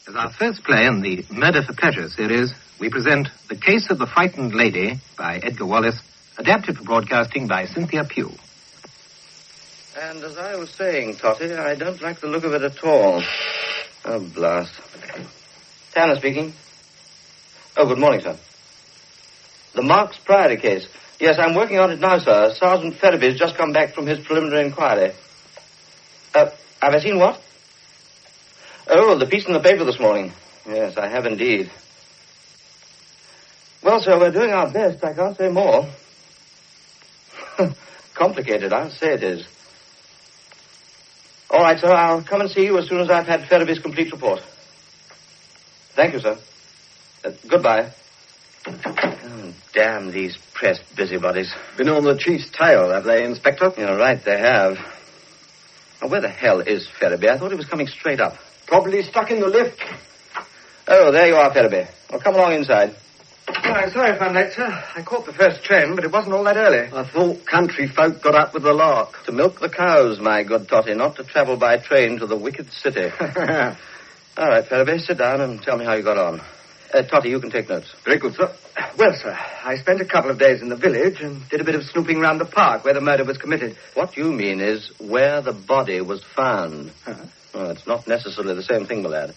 As our first play in the Murder for Pleasure series, we present The Case of the Frightened Lady by Edgar Wallace, adapted for broadcasting by Cynthia Pugh. And as I was saying, Totty, I don't like the look of it at all. Oh, blast. Tanner speaking. Oh, good morning, sir. The Marks Priory case. Yes, I'm working on it now, sir. Sergeant Ferriby's just come back from his preliminary inquiry. Have I seen what? Oh, the piece in the paper this morning. Yes, I have indeed. Well, sir, we're doing our best. I can't say more. Complicated, I'll say it is. All right, sir, I'll come and see you as soon as I've had Ferriby's complete report. Thank you, sir. Goodbye. Oh, damn these pressed busybodies. Been on the chief's tail, have they, Inspector? You're right, they have. Now, where the hell is Ferriby? I thought he was coming straight up. Probably stuck in the lift. Oh, there you are, Ferriby. Well, come along inside. Oh, I'm sorry if I'm late, sir. I caught the first train, but it wasn't all that early. I thought country folk got up with the lark. To milk the cows, my good Totty, not to travel by train to the wicked city. All right, Ferriby, sit down and tell me how you got on. Totty, you can take notes. Very good, sir. Well, sir, I spent a couple of days in the village and did a bit of snooping round the park where the murder was committed. What you mean is where the body was found. Uh-huh. Oh, it's not necessarily the same thing, my lad.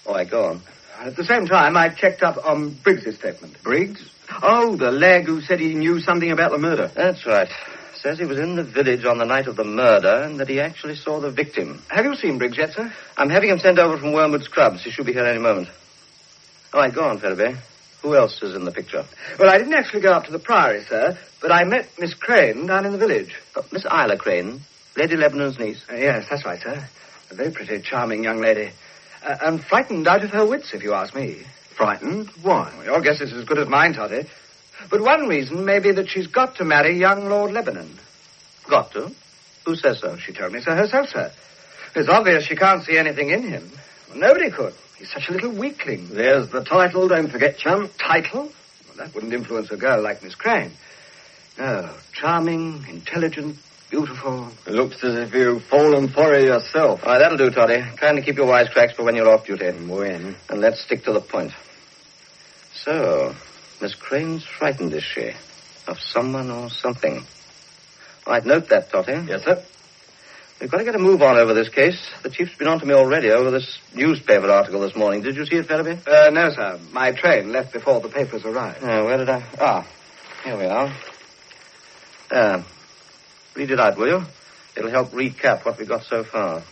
All right, go on. At the same time, I checked up on Briggs's statement. Briggs? Oh, the lag who said he knew something about the murder. That's right. Says he was in the village on the night of the murder and that he actually saw the victim. Have you seen Briggs yet, sir? I'm having him sent over from Wormwood Scrubs. He should be here any moment. All right, go on, Ferriby. Who else is in the picture? Well, I didn't actually go up to the Priory, sir, but I met Miss Crane down in the village. Miss Isla Crane, Lady Lebanon's niece. Yes, that's right, sir. A very pretty, charming young lady. And frightened out of her wits, if you ask me. Frightened? Why? Well, your guess is as good as mine, Toddy. But one reason may be that she's got to marry young Lord Lebanon. Got to? Who says so? She told me so herself, sir. It's obvious she can't see anything in him. Well, nobody could. He's such a little weakling. There's the title, don't forget, chum. Title? Well, that wouldn't influence a girl like Miss Crane. No, charming, intelligent, beautiful. It looks as if you've fallen for her yourself. All right, that'll do, Toddy. Kindly keep your wisecracks for when you're off duty. When? And let's stick to the point. So, Miss Crane's frightened, is she? Of someone or something. All right, note that, Totty. Yes, sir. We've got to get a move on over this case. The chief's been on to me already over this newspaper article this morning. Did you see it, Ferriby? No, sir. My train left before the papers arrived. Where did I... Ah, here we are. Read it out, will you? It'll help recap what we got so far.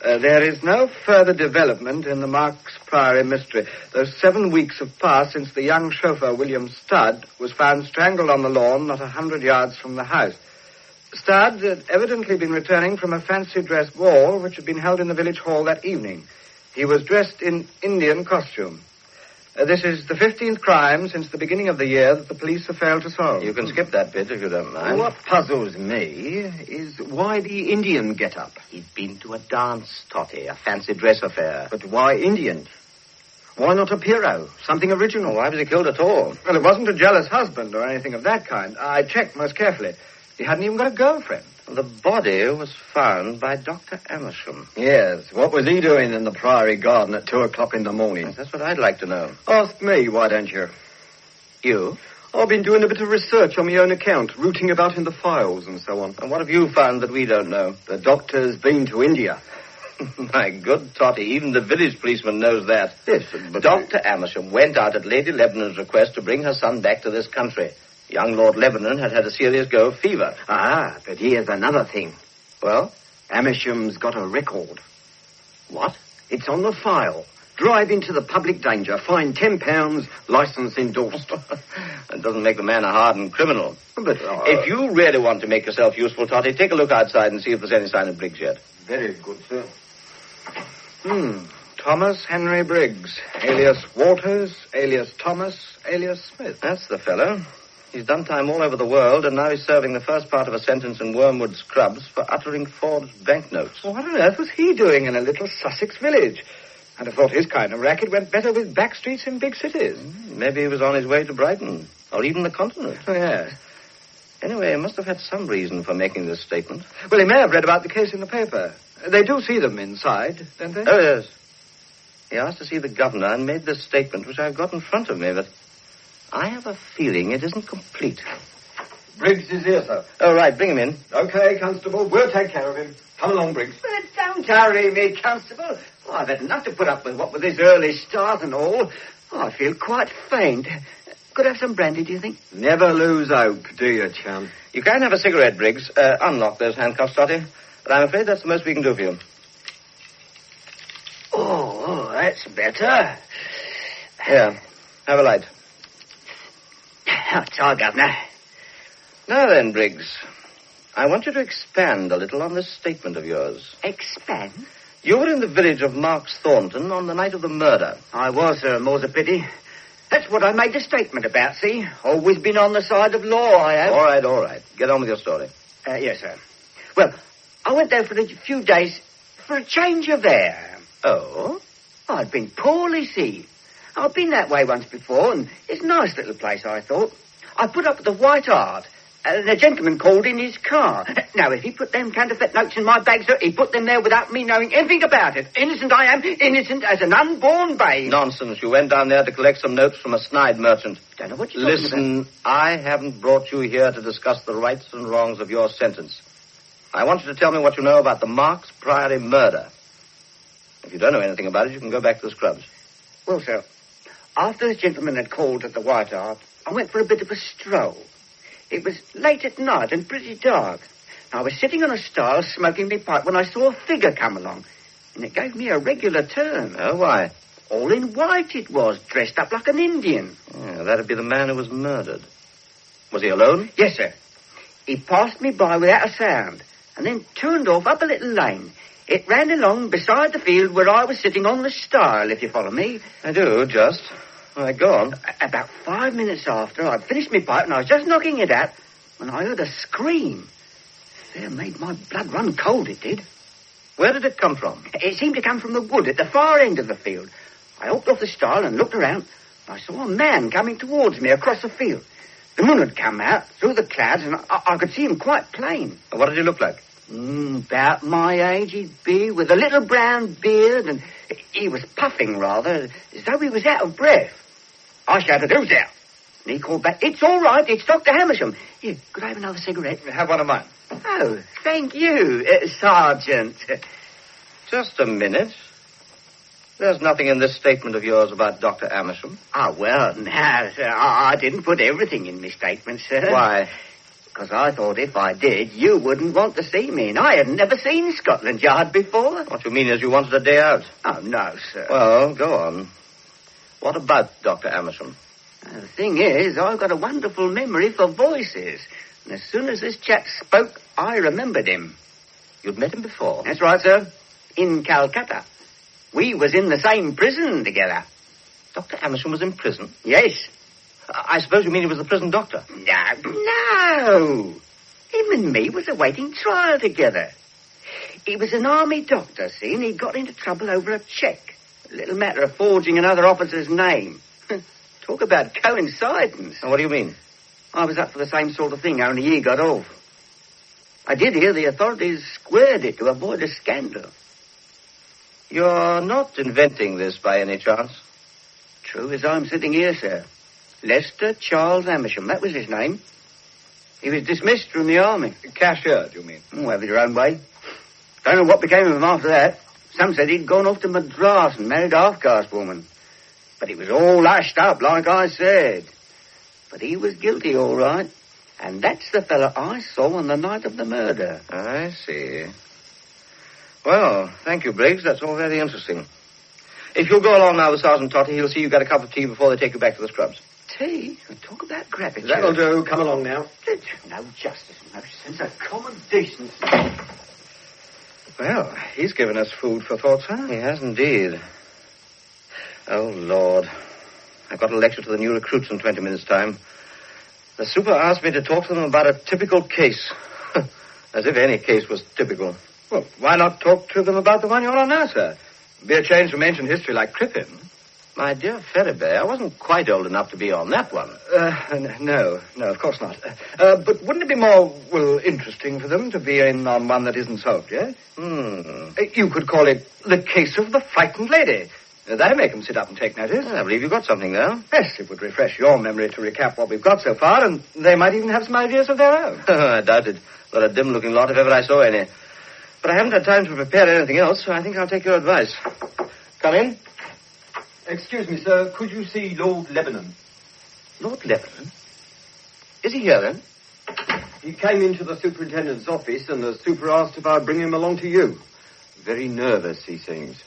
There is no further development in the Marks Priory mystery. Those 7 weeks have passed since the young chauffeur, William Studd, was found strangled on the lawn not 100 yards from the house. Studd had evidently been returning from a fancy dress ball which had been held in the village hall that evening. He was dressed in Indian costume. This is the 15th crime since the beginning of the year that the police have failed to solve. You can skip that bit if you don't mind. What puzzles me is why the Indian get-up. He'd been to a dance, Totty, a fancy dress affair. But why Indian? Why not a Pierrot? Something original. Why was he killed at all? Well, it wasn't a jealous husband or anything of that kind. I checked most carefully. He hadn't even got a girlfriend. The body was found by Dr. Amersham. Yes, what was he doing in the Priory garden at 2 o'clock in the morning? That's what I'd like to know. Ask me, why don't you? You? I've been doing a bit of research on my own account, rooting about in the files and so on. And what have you found that we don't know? The doctor's been to India. My good Totty, even the village policeman knows that. Yes, but... Dr. Amersham went out at Lady Lebanon's request to bring her son back to this country. Young Lord Lebanon had a serious go of fever. Ah, but here's another thing. Well? Amersham's got a record. What? It's on the file. Drive into the public danger, fine £10, licence endorsed. That doesn't make the man a hardened criminal. But if you really want to make yourself useful, Totty, take a look outside and see if there's any sign of Briggs yet. Very good, sir. Thomas Henry Briggs, alias Waters, alias Thomas, alias Smith. That's the fellow. He's done time all over the world, and now he's serving the first part of a sentence in Wormwood Scrubs for uttering forged banknotes. Well, what on earth was he doing in a little Sussex village? I'd have thought his kind of racket went better with back streets in big cities. Maybe he was on his way to Brighton, or even the continent. Oh, yes. Anyway, he must have had some reason for making this statement. Well, he may have read about the case in the paper. They do see them inside, don't they? Oh, yes. He asked to see the governor and made this statement, which I've got in front of me, but I have a feeling it isn't complete. Briggs is here, sir. Oh, right, bring him in. Okay, Constable, we'll take care of him. Come along, Briggs. Well, don't hurry me, Constable. Oh, I've had enough to put up with, what with this early start and all. Oh, I feel quite faint. Could I have some brandy, do you think? Never lose hope, do you, chum? You can have a cigarette, Briggs. Unlock those handcuffs, Totty. But I'm afraid that's the most we can do for you. Oh, that's better. Here, have a light. Oh, it's all, Governor. Now then, Briggs, I want you to expand a little on this statement of yours. Expand? You were in the village of Marks Thornton on the night of the murder. I was, sir, more's a pity. That's what I made a statement about, see? Always been on the side of law, I have. All right. Get on with your story. Yes, sir. Well, I went there for a few days for a change of air. Oh? I'd been poorly, see. I've been that way once before, and it's a nice little place, I thought. I put up at the White Hart. The gentleman called in his car. Now, if he put them counterfeit notes in my bag, sir, he put them there without me knowing anything about it. Innocent I am, innocent as an unborn babe. Nonsense. You went down there to collect some notes from a snide merchant. Don't know what you're talking about. Listen, I haven't brought you here to discuss the rights and wrongs of your sentence. I want you to tell me what you know about the Marks Priory murder. If you don't know anything about it, you can go back to the scrubs. Well, sir, after the gentleman had called at the White Hart, I went for a bit of a stroll. It was late at night and pretty dark. I was sitting on a stile smoking my pipe when I saw a figure come along, and it gave me a regular turn. Oh, why? All in white it was, dressed up like an Indian. Yeah, that'd be the man who was murdered. Was he alone? Yes, sir. He passed me by without a sound, and then turned off up a little lane. It ran along beside the field where I was sitting on the stile, if you follow me. I do, just. All right, go on. About 5 minutes after, I'd finished my pipe and I was just knocking it out when I heard a scream. It made my blood run cold, it did. Where did it come from? It seemed to come from the wood at the far end of the field. I hopped off the stile and looked around. I saw a man coming towards me across the field. The moon had come out through the clouds and I could see him quite plain. What did he look like? About my age he'd be, with a little brown beard, and he was puffing rather, as though he was out of breath. I shouted, "Who's there?" And he called back, "It's all right, it's Dr. Hamersham. Here, could I have another cigarette?" Have one of mine. Oh, thank you, Sergeant. Just a minute. There's nothing in this statement of yours about Dr. Amersham. Well, now, sir, I didn't put everything in my statement, sir. Why? Because I thought if I did, you wouldn't want to see me, and I had never seen Scotland Yard before. What you mean is you wanted a day out? Oh, no, sir. Well, go on. What about Dr. Amersham? The thing is, I've got a wonderful memory for voices, and as soon as this chap spoke, I remembered him. You'd met him before? That's right, sir. In Calcutta. We was in the same prison together. Dr. Amersham was in prison? Yes. I suppose you mean he was the prison doctor? No. Him and me was awaiting trial together. He was an army doctor, see, and he got into trouble over a cheque. A little matter of forging another officer's name. Talk about coincidence. What do you mean? I was up for the same sort of thing, only he got off. I did hear the authorities squared it to avoid a scandal. You're not inventing this by any chance? True as I'm sitting here, sir. Lester Charles Amersham, that was his name. He was dismissed from the army. Cashier, do you mean? Have it your own way. Don't know what became of him after that. Some said he'd gone off to Madras and married a half-caste woman. But it was all hushed up, like I said. But he was guilty, all right. And that's the fella I saw on the night of the murder. I see. Well, thank you, Briggs. That's all very interesting. If you'll go along now with Sergeant Totty, he'll see you get a cup of tea before they take you back to the scrubs. Tea? Talk about gratitude. That'll do. Come along now. No justice, no sense of common decency. Well, he's given us food for thought, sir. He has indeed. Oh, Lord. I've got a lecture to the new recruits in 20 minutes' time. The super asked me to talk to them about a typical case. As if any case was typical. Well, why not talk to them about the one you're on now, sir? Be a change from ancient history like Crippen. My dear Ferriby, I wasn't quite old enough to be on that one. No, of course not. But wouldn't it be more, interesting for them to be in on one that isn't solved, yes? You could call it The Case of the Frightened Lady. They make them sit up and take notice. I believe you've got something there. Yes, it would refresh your memory to recap what we've got so far, and they might even have some ideas of their own. I doubt it. What a dim-looking lot if ever I saw any. But I haven't had time to prepare anything else, so I think I'll take your advice. Come in. Excuse me, sir. Could you see Lord Lebanon? Lord Lebanon? Is he here, then? He came into the superintendent's office, and the super asked if I'd bring him along to you. Very nervous, he seems.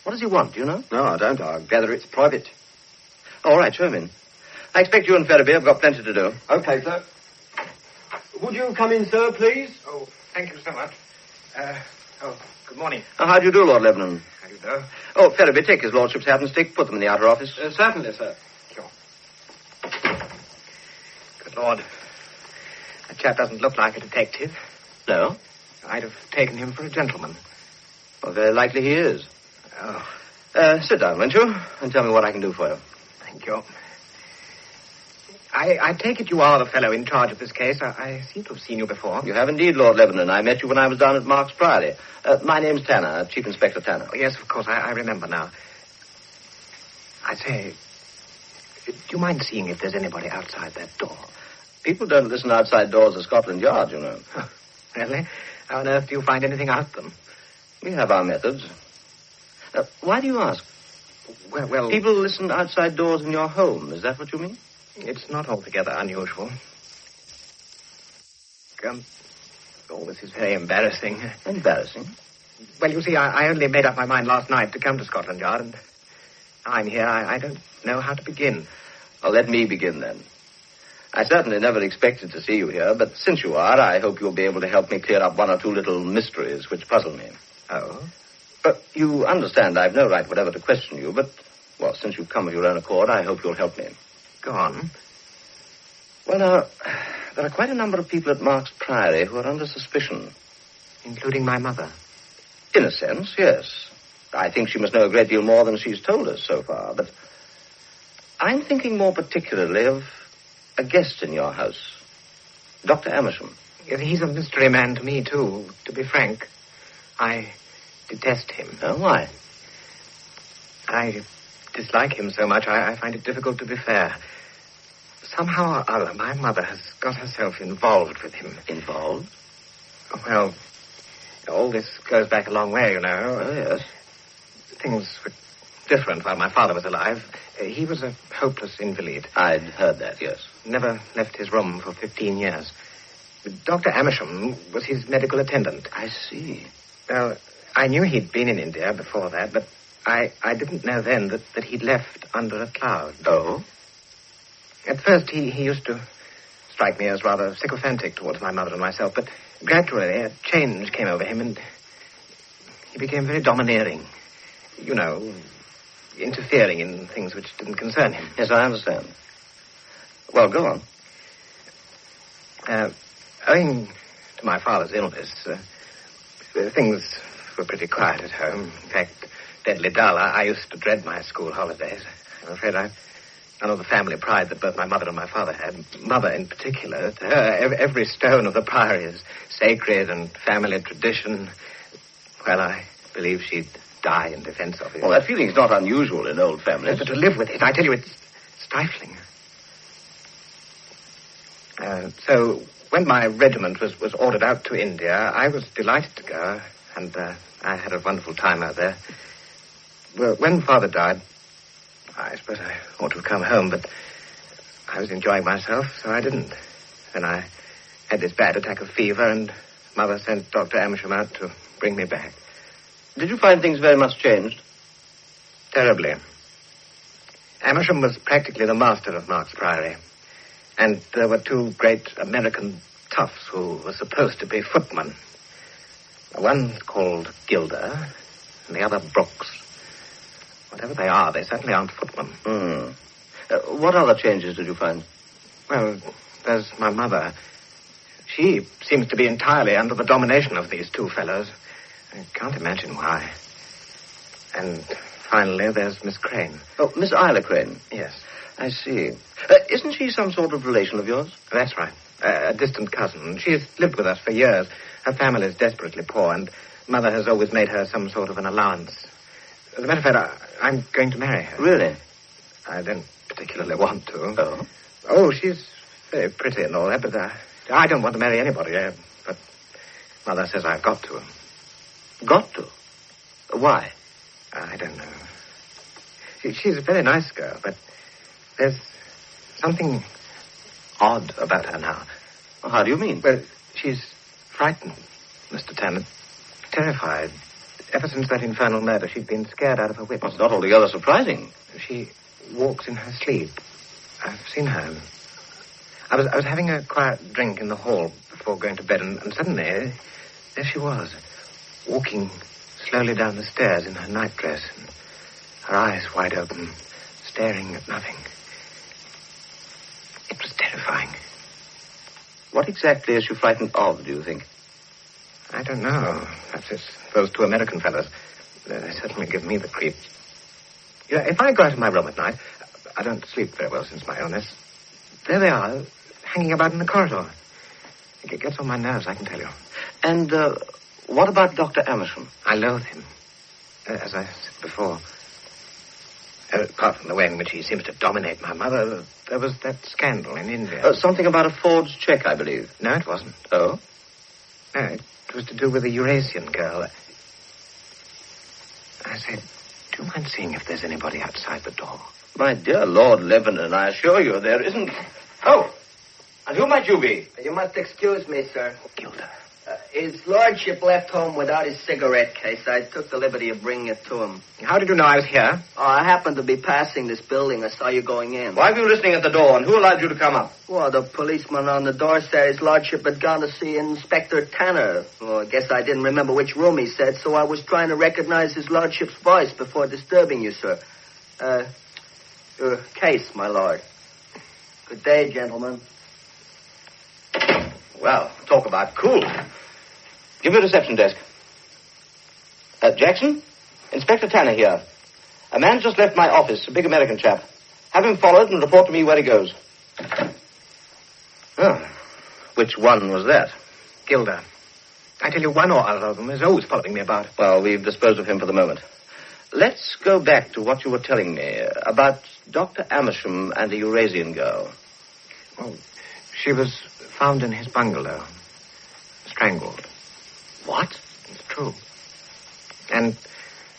What does he want, do you know? No, I don't. I gather it's private. All right, show him in. I expect you and Priory have got plenty to do. Okay, sir. Would you come in, sir, please? Oh, thank you so much. Good morning. How do you do, Lord Lebanon? How do you do? Oh, Priory, take his lordship's hat and stick. Put them in the outer office. Certainly, sir. Sure. Good Lord. That chap doesn't look like a detective. No? I'd have taken him for a gentleman. Well, very likely he is. Oh, Sit down, won't you? And tell me what I can do for you. thank you. I take it you are the fellow in charge of this case. I seem to have seen you before. You have indeed, Lord Lebanon. I met you when I was down at Mark's Priory. My name's Tanner, Chief Inspector Tanner. Oh, yes, of course, I remember now. I say, do you mind seeing if there's anybody outside that door? People don't listen outside doors of Scotland Yard, you know. Oh, really? How on earth do you find anything out of them? We have our methods. Why do you ask? Well... People listen outside doors in your home. Is that what you mean? It's not altogether unusual. This is very embarrassing. Embarrassing? Well, you see, I only made up my mind last night to come to Scotland Yard, and I'm here. I don't know how to begin. Well, let me begin, then. I certainly never expected to see you here, but since you are, I hope you'll be able to help me clear up one or two little mysteries which puzzle me. Oh? But you understand I've no right whatever to question you, but, well, since you've come of your own accord, I hope you'll help me. Go on. Well, now, there are quite a number of people at Mark's Priory who are under suspicion. Including my mother? In a sense, yes. I think she must know a great deal more than she's told us so far, but I'm thinking more particularly of a guest in your house, Dr. Amersham. Yes, he's a mystery man to me, too, to be frank. I detest him. Oh, why? I dislike him so much, I find it difficult to be fair. Somehow or other, my mother has got herself involved with him. Involved? Well, all this goes back a long way, you know. Oh, yes. Things were different while my father was alive. He was a hopeless invalid. I'd heard that, yes. Never left his room for 15 years. Dr. Amersham was his medical attendant. I see. Well, I knew he'd been in India before that, but I didn't know then that he'd left under a cloud. Oh? At first, he used to strike me as rather sycophantic towards my mother and myself, but gradually a change came over him, and he became very domineering. You know, interfering in things which didn't concern him. Yes, I understand. Well, go on. Owing to my father's illness, things were pretty quiet at home. In fact, deadly dull. I used to dread my school holidays. I'm afraid none of the family pride that both my mother and my father had. Mother in particular. To her, every stone of the Priory is sacred and family tradition. Well, I believe she'd die in defense of it. Well, that feeling's not unusual in old families. But to live with it, I tell you, it's stifling. So when my regiment was ordered out to India, I was delighted to go, and I had a wonderful time out there. Well, when Father died, I suppose I ought to have come home, but I was enjoying myself, so I didn't. Then I had this bad attack of fever, and Mother sent Dr. Amersham out to bring me back. Did you find things very much changed? Terribly. Amersham was practically the master of Mark's Priory. And there were two great American toughs who were supposed to be footmen. One called Gilder, and the other Brooks. Whatever they are, they certainly aren't footmen. What other changes did you find? Well, there's my mother. She seems to be entirely under the domination of these two fellows. I can't imagine why. And finally, there's Miss Crane. Oh, Miss Isla Crane? Yes. I see. Isn't she some sort of relation of yours? That's right. A distant cousin. She's lived with us for years. Her family's desperately poor, and Mother has always made her some sort of an allowance. As a matter of fact, I'm going to marry her. Really? I don't particularly want to. Oh? Oh, she's very pretty and all that, but I don't want to marry anybody. But Mother says I've got to. Got to? Why? I don't know. She's a very nice girl, but there's something odd about her now. How do you mean? Well, she's frightened, Mr. Tanner. Terrified. Ever since that infernal murder, she's been scared out of her wits. Well, it's not altogether surprising. She walks in her sleep. I've seen her. I was having a quiet drink in the hall before going to bed, and suddenly, there she was, walking slowly down the stairs in her nightdress, and her eyes wide open, staring at nothing. It was terrifying. What exactly is she frightened of, do you think? I don't know. Perhaps it's those two American fellows. They certainly give me the creeps. You know, if I go out of my room at night, I don't sleep very well since my illness. There they are, hanging about in the corridor. It gets on my nerves, I can tell you. And, what about Dr. Amersham? I loathe him, as I said before. Apart from the way in which he seems to dominate my mother, there was that scandal in India. Something about a forged check, I believe. No, it wasn't. Oh? No, it was to do with a Eurasian girl. I said, do you mind seeing if there's anybody outside the door? My dear Lord Lebanon, I assure you there isn't... Oh! And who might you be? You must excuse me, sir. Gilda. His lordship left home without his cigarette case. I took the liberty of bringing it to him. How did you know I was here? Oh, I happened to be passing this building. I saw you going in. Why were you listening at the door, and who allowed you to come up? Well, the policeman on the door said his lordship had gone to see Inspector Tanner. Well, I guess I didn't remember which room he said, so I was trying to recognize his lordship's voice before disturbing you, sir. Your case, my lord. Good day, gentlemen. Well, talk about cool. Give me a reception desk. Jackson? Inspector Tanner here. A man just left my office, a big American chap. Have him followed and report to me where he goes. Oh, which one was that? Gilda. I tell you, one or other of them is always following me about. Well, we've disposed of him for the moment. Let's go back to what you were telling me about Dr. Amersham and the Eurasian girl. Oh, she was found in his bungalow, strangled. What? It's true. And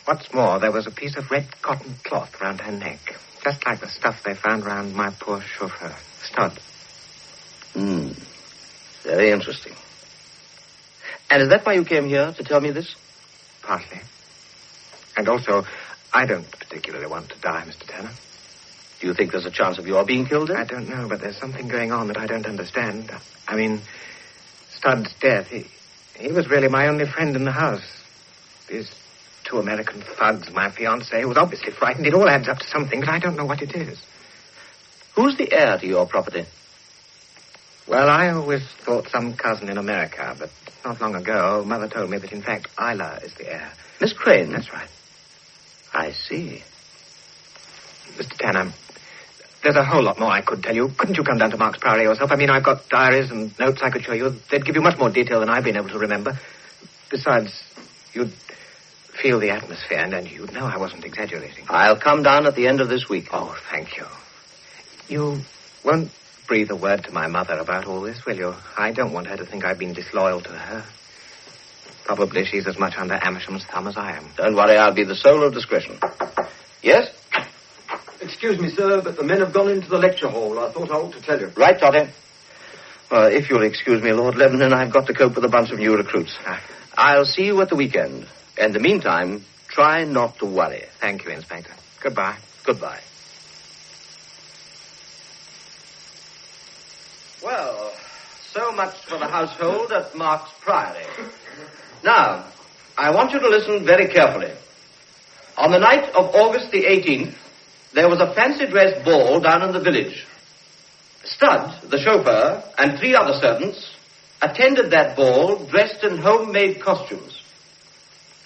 what's more, there was a piece of red cotton cloth round her neck, just like the stuff they found round my poor chauffeur, Stud. Very interesting. And is that why you came here, to tell me this? Partly. And also, I don't particularly want to die, Mr. Tanner. Do you think there's a chance of your being killed, then? I don't know, but there's something going on that I don't understand. I mean, Stud's death, he was really my only friend in the house. These two American thugs, my fiancée, was obviously frightened. It all adds up to something, but I don't know what it is. Who's the heir to your property? Well, I always thought some cousin in America, but not long ago, Mother told me that, in fact, Isla is the heir. Miss Crane? That's right. I see. Mr. Tanner, there's a whole lot more I could tell you. Couldn't you come down to Mark's Priory yourself? I mean, I've got diaries and notes I could show you. They'd give you much more detail than I've been able to remember. Besides, you'd feel the atmosphere, and you'd know I wasn't exaggerating. I'll come down at the end of this week. Oh, thank you. You won't breathe a word to my mother about all this, will you? I don't want her to think I've been disloyal to her. Probably she's as much under Amersham's thumb as I am. Don't worry, I'll be the soul of discretion. Yes? Excuse me, sir, but the men have gone into the lecture hall. I thought I ought to tell you. Right, Toddy. Well, if you'll excuse me, Lord Lebanon, I've got to cope with a bunch of new recruits. I'll see you at the weekend. In the meantime, try not to worry. Thank you, Inspector. Goodbye. Goodbye. Well, so much for the household at Mark's Priory. Now, I want you to listen very carefully. On the night of August the 18th, there was a fancy-dress ball down in the village. Stud, the chauffeur, and 3 other servants attended that ball dressed in homemade costumes.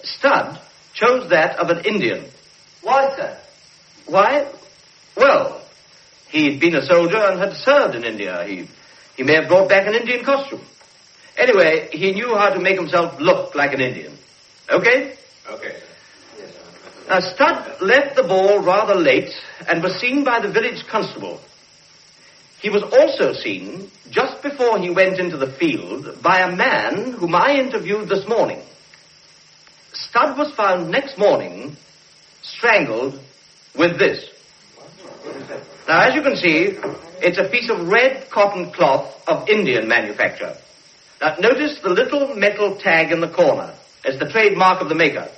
Stud chose that of an Indian. Why, sir? Why? Well, he'd been a soldier and had served in India. He may have brought back an Indian costume. Anyway, he knew how to make himself look like an Indian. Okay? Okay, sir. Yes, sir. Now, Studd left the ball rather late and was seen by the village constable. He was also seen, just before he went into the field, by a man whom I interviewed this morning. Studd was found next morning strangled with this. Now, as you can see, it's a piece of red cotton cloth of Indian manufacture. Now, notice the little metal tag in the corner. It's the trademark of the maker.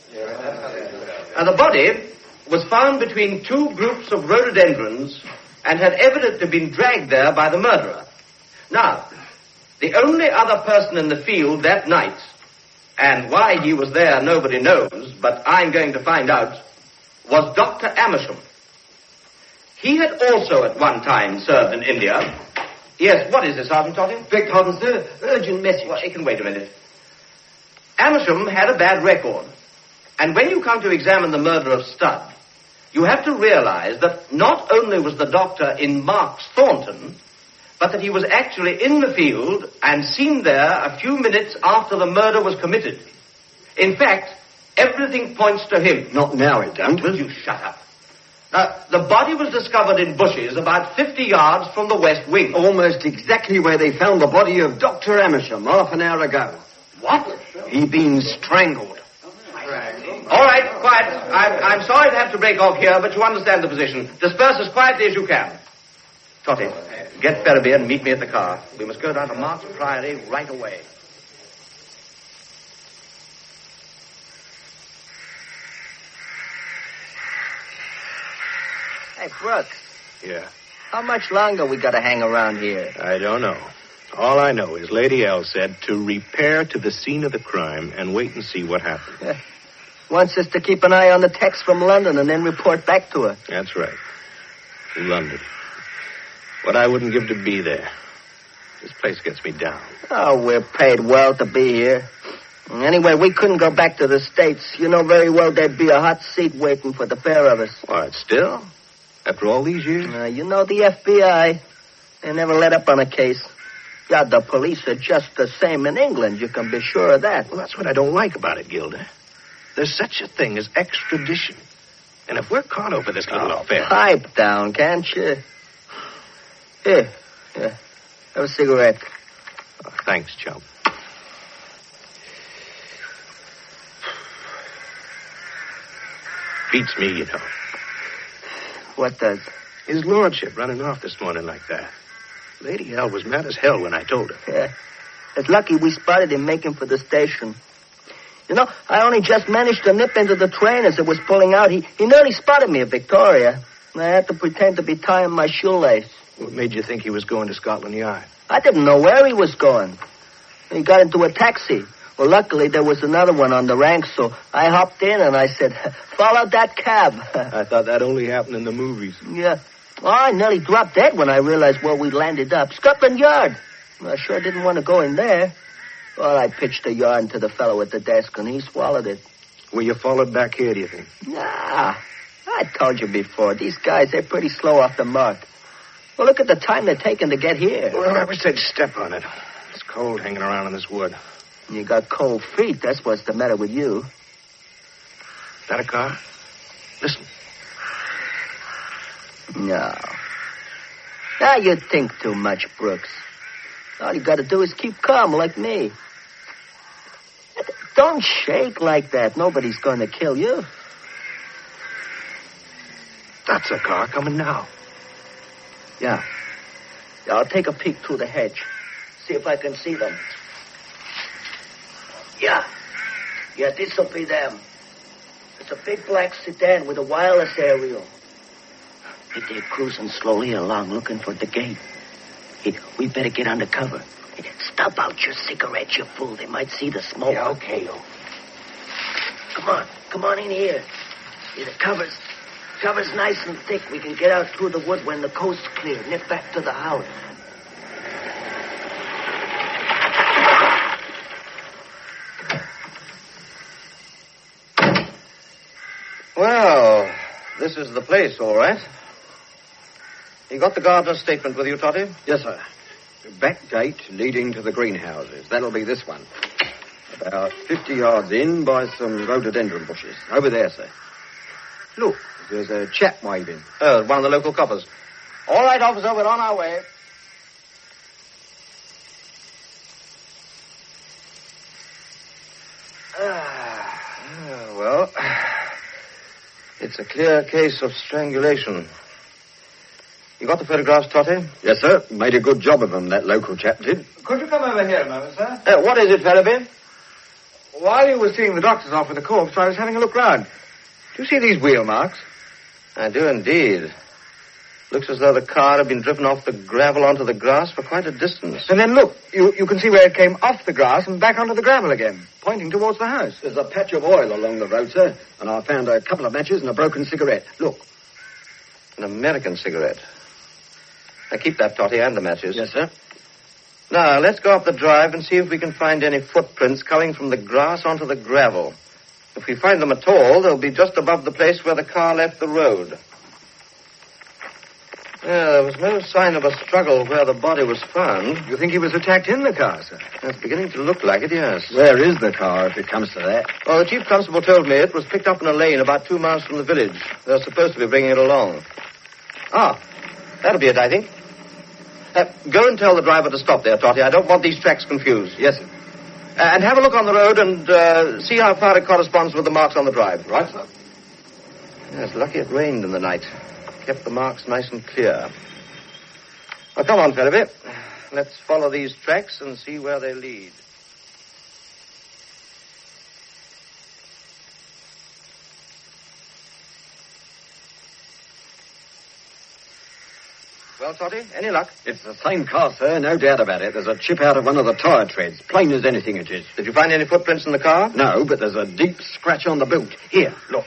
Now, the body was found between two groups of rhododendrons and had evidently been dragged there by the murderer. Now, the only other person in the field that night, and why he was there nobody knows, but I'm going to find out, was Dr. Amersham. He had also at one time served in India. Yes, what is it, Sergeant Totty? Beg pardon, sir. Urgent message. Well, it can wait a minute. Amersham had a bad record. And when you come to examine the murder of Studd, you have to realize that not only was the doctor in Marks Thornton, but that he was actually in the field and seen there a few minutes after the murder was committed. In fact, everything points to him. Not now, it don't. Will you shut up? Now, the body was discovered in bushes about 50 yards from the west wing. Almost exactly where they found the body of Dr. Amersham half an hour ago. What? He'd been strangled. All right, quiet. I'm sorry to have to break off here, but you understand the position. Disperse as quietly as you can. Totty, get Ferriby and meet me at the car. We must go down to Marks Priory right away. Hey, Brooks, Yeah, how much longer we gotta hang around here? I don't know. All I know is Lady L said to repair to the scene of the crime and wait and see what happens. Wants us to keep an eye on the text from London and then report back to her. That's right. London. What I wouldn't give to be there. This place gets me down. Oh, we're paid well to be here. Anyway, we couldn't go back to the States. You know very well there'd be a hot seat waiting for the pair of us. What, still? After all these years? You know the FBI. They never let up on a case. God, the police are just the same in England. You can be sure of that. Well, that's what I don't like about it, Gilda. There's such a thing as extradition. And if we're caught over this little affair... Pipe down, can't you? Here. Have a cigarette. Oh, thanks, chum. Beats me, you know. What does? His lordship running off this morning like that. Lady L was mad as hell when I told her. Yeah. It's lucky we spotted him making for the station. You know, I only just managed to nip into the train as it was pulling out. He nearly spotted me at Victoria. I had to pretend to be tying my shoelace. What made you think he was going to Scotland Yard? I didn't know where he was going. He got into a taxi. Well, luckily, there was another one on the rank, so I hopped in and I said, follow that cab. I thought that only happened in the movies. Yeah. Oh, I nearly dropped dead when I realized where we landed up. Scotland Yard. I sure didn't want to go in there. Well, I pitched a yarn to the fellow at the desk, and he swallowed it. Were you followed back here, do you think? Nah. I told you before. These guys, they're pretty slow off the mark. Well, look at the time they're taking to get here. Well, I wish they'd step on it. It's cold hanging around in this wood. You got cold feet. That's what's the matter with you. Is that a car? Listen. No. Now you think too much, Brooks. All you got to do is keep calm like me. Don't shake like that. Nobody's going to kill you. That's a car coming now. Yeah. I'll take a peek through the hedge. See if I can see them. Yeah, this'll be them. It's a big black sedan with a wireless aerial. They're cruising slowly along looking for the gate. Hey, we better get under cover. Hey, stop out your cigarette, you fool. They might see the smoke. Yeah, okay. Come on in here. Hey, the cover's nice and thick. We can get out through the wood when the coast's clear. Nip back to the house. Well, this is the place, all right. You got the gardener's statement with you, Totty? Yes, sir. Back gate leading to the greenhouses. That'll be this one. About 50 yards in by some rhododendron bushes. Over there, sir. Look, there's a chap waving. Oh, one of the local coppers. All right, officer, we're on our way. Well, it's a clear case of strangulation. You got the photographs, Totty? Yes, sir. Made a good job of them, that local chap did. Could you come over here a moment, sir? What is it, Priory? While you were seeing the doctors off with the corpse, I was having a look round. Do you see these wheel marks? I do indeed. Looks as though the car had been driven off the gravel onto the grass for quite a distance. And then look, you can see where it came off the grass and back onto the gravel again, pointing towards the house. There's a patch of oil along the road, sir, and I found a couple of matches and a broken cigarette. Look. An American cigarette. Now keep that, Totty, and the matches. Yes, sir. Now, let's go up the drive and see if we can find any footprints coming from the grass onto the gravel. If we find them at all, they'll be just above the place where the car left the road. Yeah, there was no sign of a struggle where the body was found. You think he was attacked in the car, sir? It's beginning to look like it, yes. Where is the car, if it comes to that? Well, the chief constable told me it was picked up in a lane about 2 miles from the village. They're supposed to be bringing it along. Ah, that'll be it, I think. Go and tell the driver to stop there, Totty. I don't want these tracks confused. Yes, sir. And have a look on the road and see how far it corresponds with the marks on the drive. Right, sir. Yeah, it's lucky it rained in the night. Kept the marks nice and clear. Well, come on, Priory. Let's follow these tracks and see where they lead. Well, Totty, any luck? It's the same car, sir, no doubt about it. There's a chip out of one of the tyre treads. Plain as anything it is. Did you find any footprints in the car? No, but there's a deep scratch on the boot. Here, look.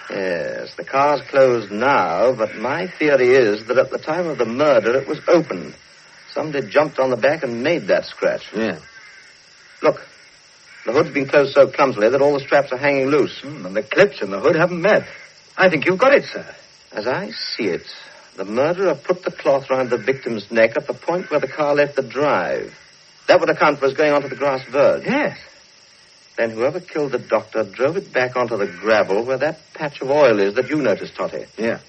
Yes, the car's closed now, but my theory is that at the time of the murder it was open. Somebody jumped on the back and made that scratch. Yeah. Look, the hood's been closed so clumsily that all the straps are hanging loose. And the clips in the hood haven't met. I think you've got it, sir. As I see it, the murderer put the cloth round the victim's neck at the point where the car left the drive. That would account for us going onto the grass verge. Yes. Then whoever killed the doctor drove it back onto the gravel where that patch of oil is that you noticed, Totty. Yeah.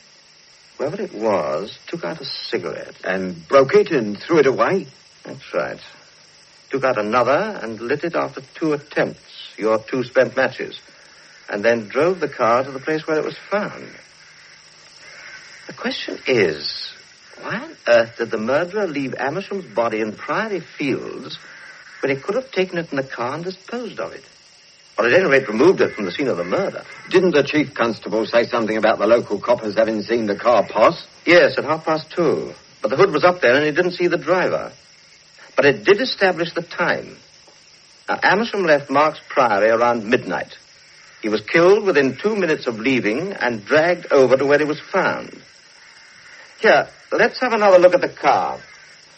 Whoever it was took out a cigarette. And broke it and threw it away? That's right. Took out another and lit it after 2 attempts, your 2 spent matches, and then drove the car to the place where it was found. The question is, why on earth did the murderer leave Amersham's body in Priory Fields when he could have taken it in the car and disposed of it? Or at any rate removed it from the scene of the murder? Didn't the chief constable say something about the local coppers having seen the car pass? Yes, at 2:30. But the hood was up there and he didn't see the driver. But it did establish the time. Now, Amersham left Marks Priory around midnight. He was killed within 2 minutes of leaving and dragged over to where he was found. Here, let's have another look at the car.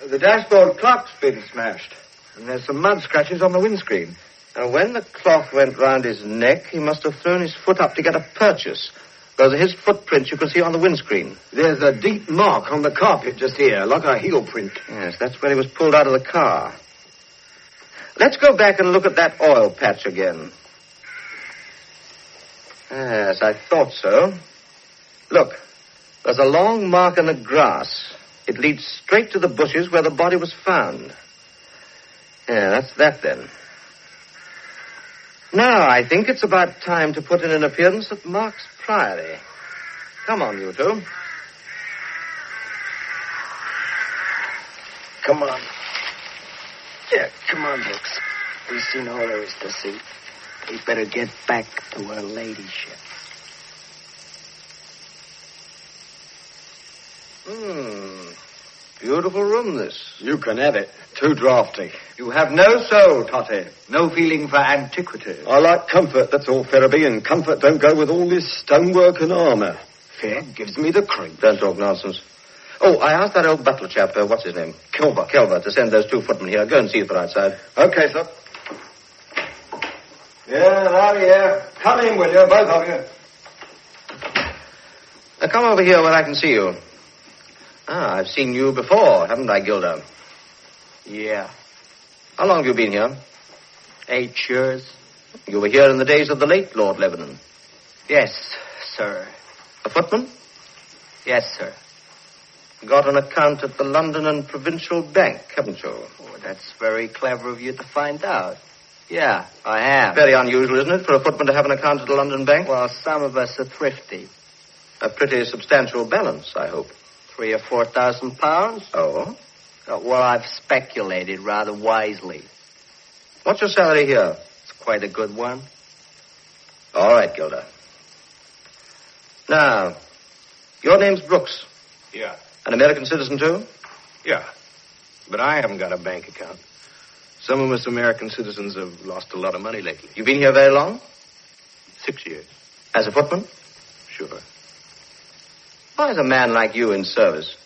The dashboard clock's been smashed. And there's some mud scratches on the windscreen. Now, when the cloth went round his neck, he must have thrown his foot up to get a purchase. Those are his footprints you can see on the windscreen. There's a deep mark on the carpet just here, like a heel print. Yes, that's where he was pulled out of the car. Let's go back and look at that oil patch again. Yes, I thought so. Look, there's a long mark in the grass. It leads straight to the bushes where the body was found. Yeah, that's that then. Now, I think it's about time to put in an appearance at Marks Priory. Come on, you two. Come on. Yeah, come on, Dix. We've seen all there is to see. We better get back to her ladyship. Beautiful room, this. You can have it. Too draughty. You have no soul, Totty. No feeling for antiquity. I like comfort, that's all, Ferriby, and comfort don't go with all this stonework and armour. Fear gives me the creep. Don't talk nonsense. Oh, I asked that old butler chap, what's his name? Kelver, to send those 2 footmen here. Go and see if they're outside. Okay, sir. Yeah, out here. Come in, will you, both of you? Now, come over here where I can see you. Ah, I've seen you before, haven't I, Gilda? Yeah. How long have you been here? 8 years. You were here in the days of the late Lord Lebanon. Yes, sir. A footman? Yes, sir. Got an account at the London and Provincial Bank, haven't you? Oh, that's very clever of you to find out. Yeah, I have. Very unusual, isn't it, for a footman to have an account at a London bank? Well, some of us are thrifty. A pretty substantial balance, I hope. £3,000 or £4,000. Oh? Well, I've speculated rather wisely. What's your salary here? It's quite a good one. All right, Gilda. Now, your name's Brooks. Yeah. An American citizen, too? Yeah. But I haven't got a bank account. Some of us American citizens have lost a lot of money lately. You been here very long? 6 years. As a footman? Sure. Why is a man like you in service?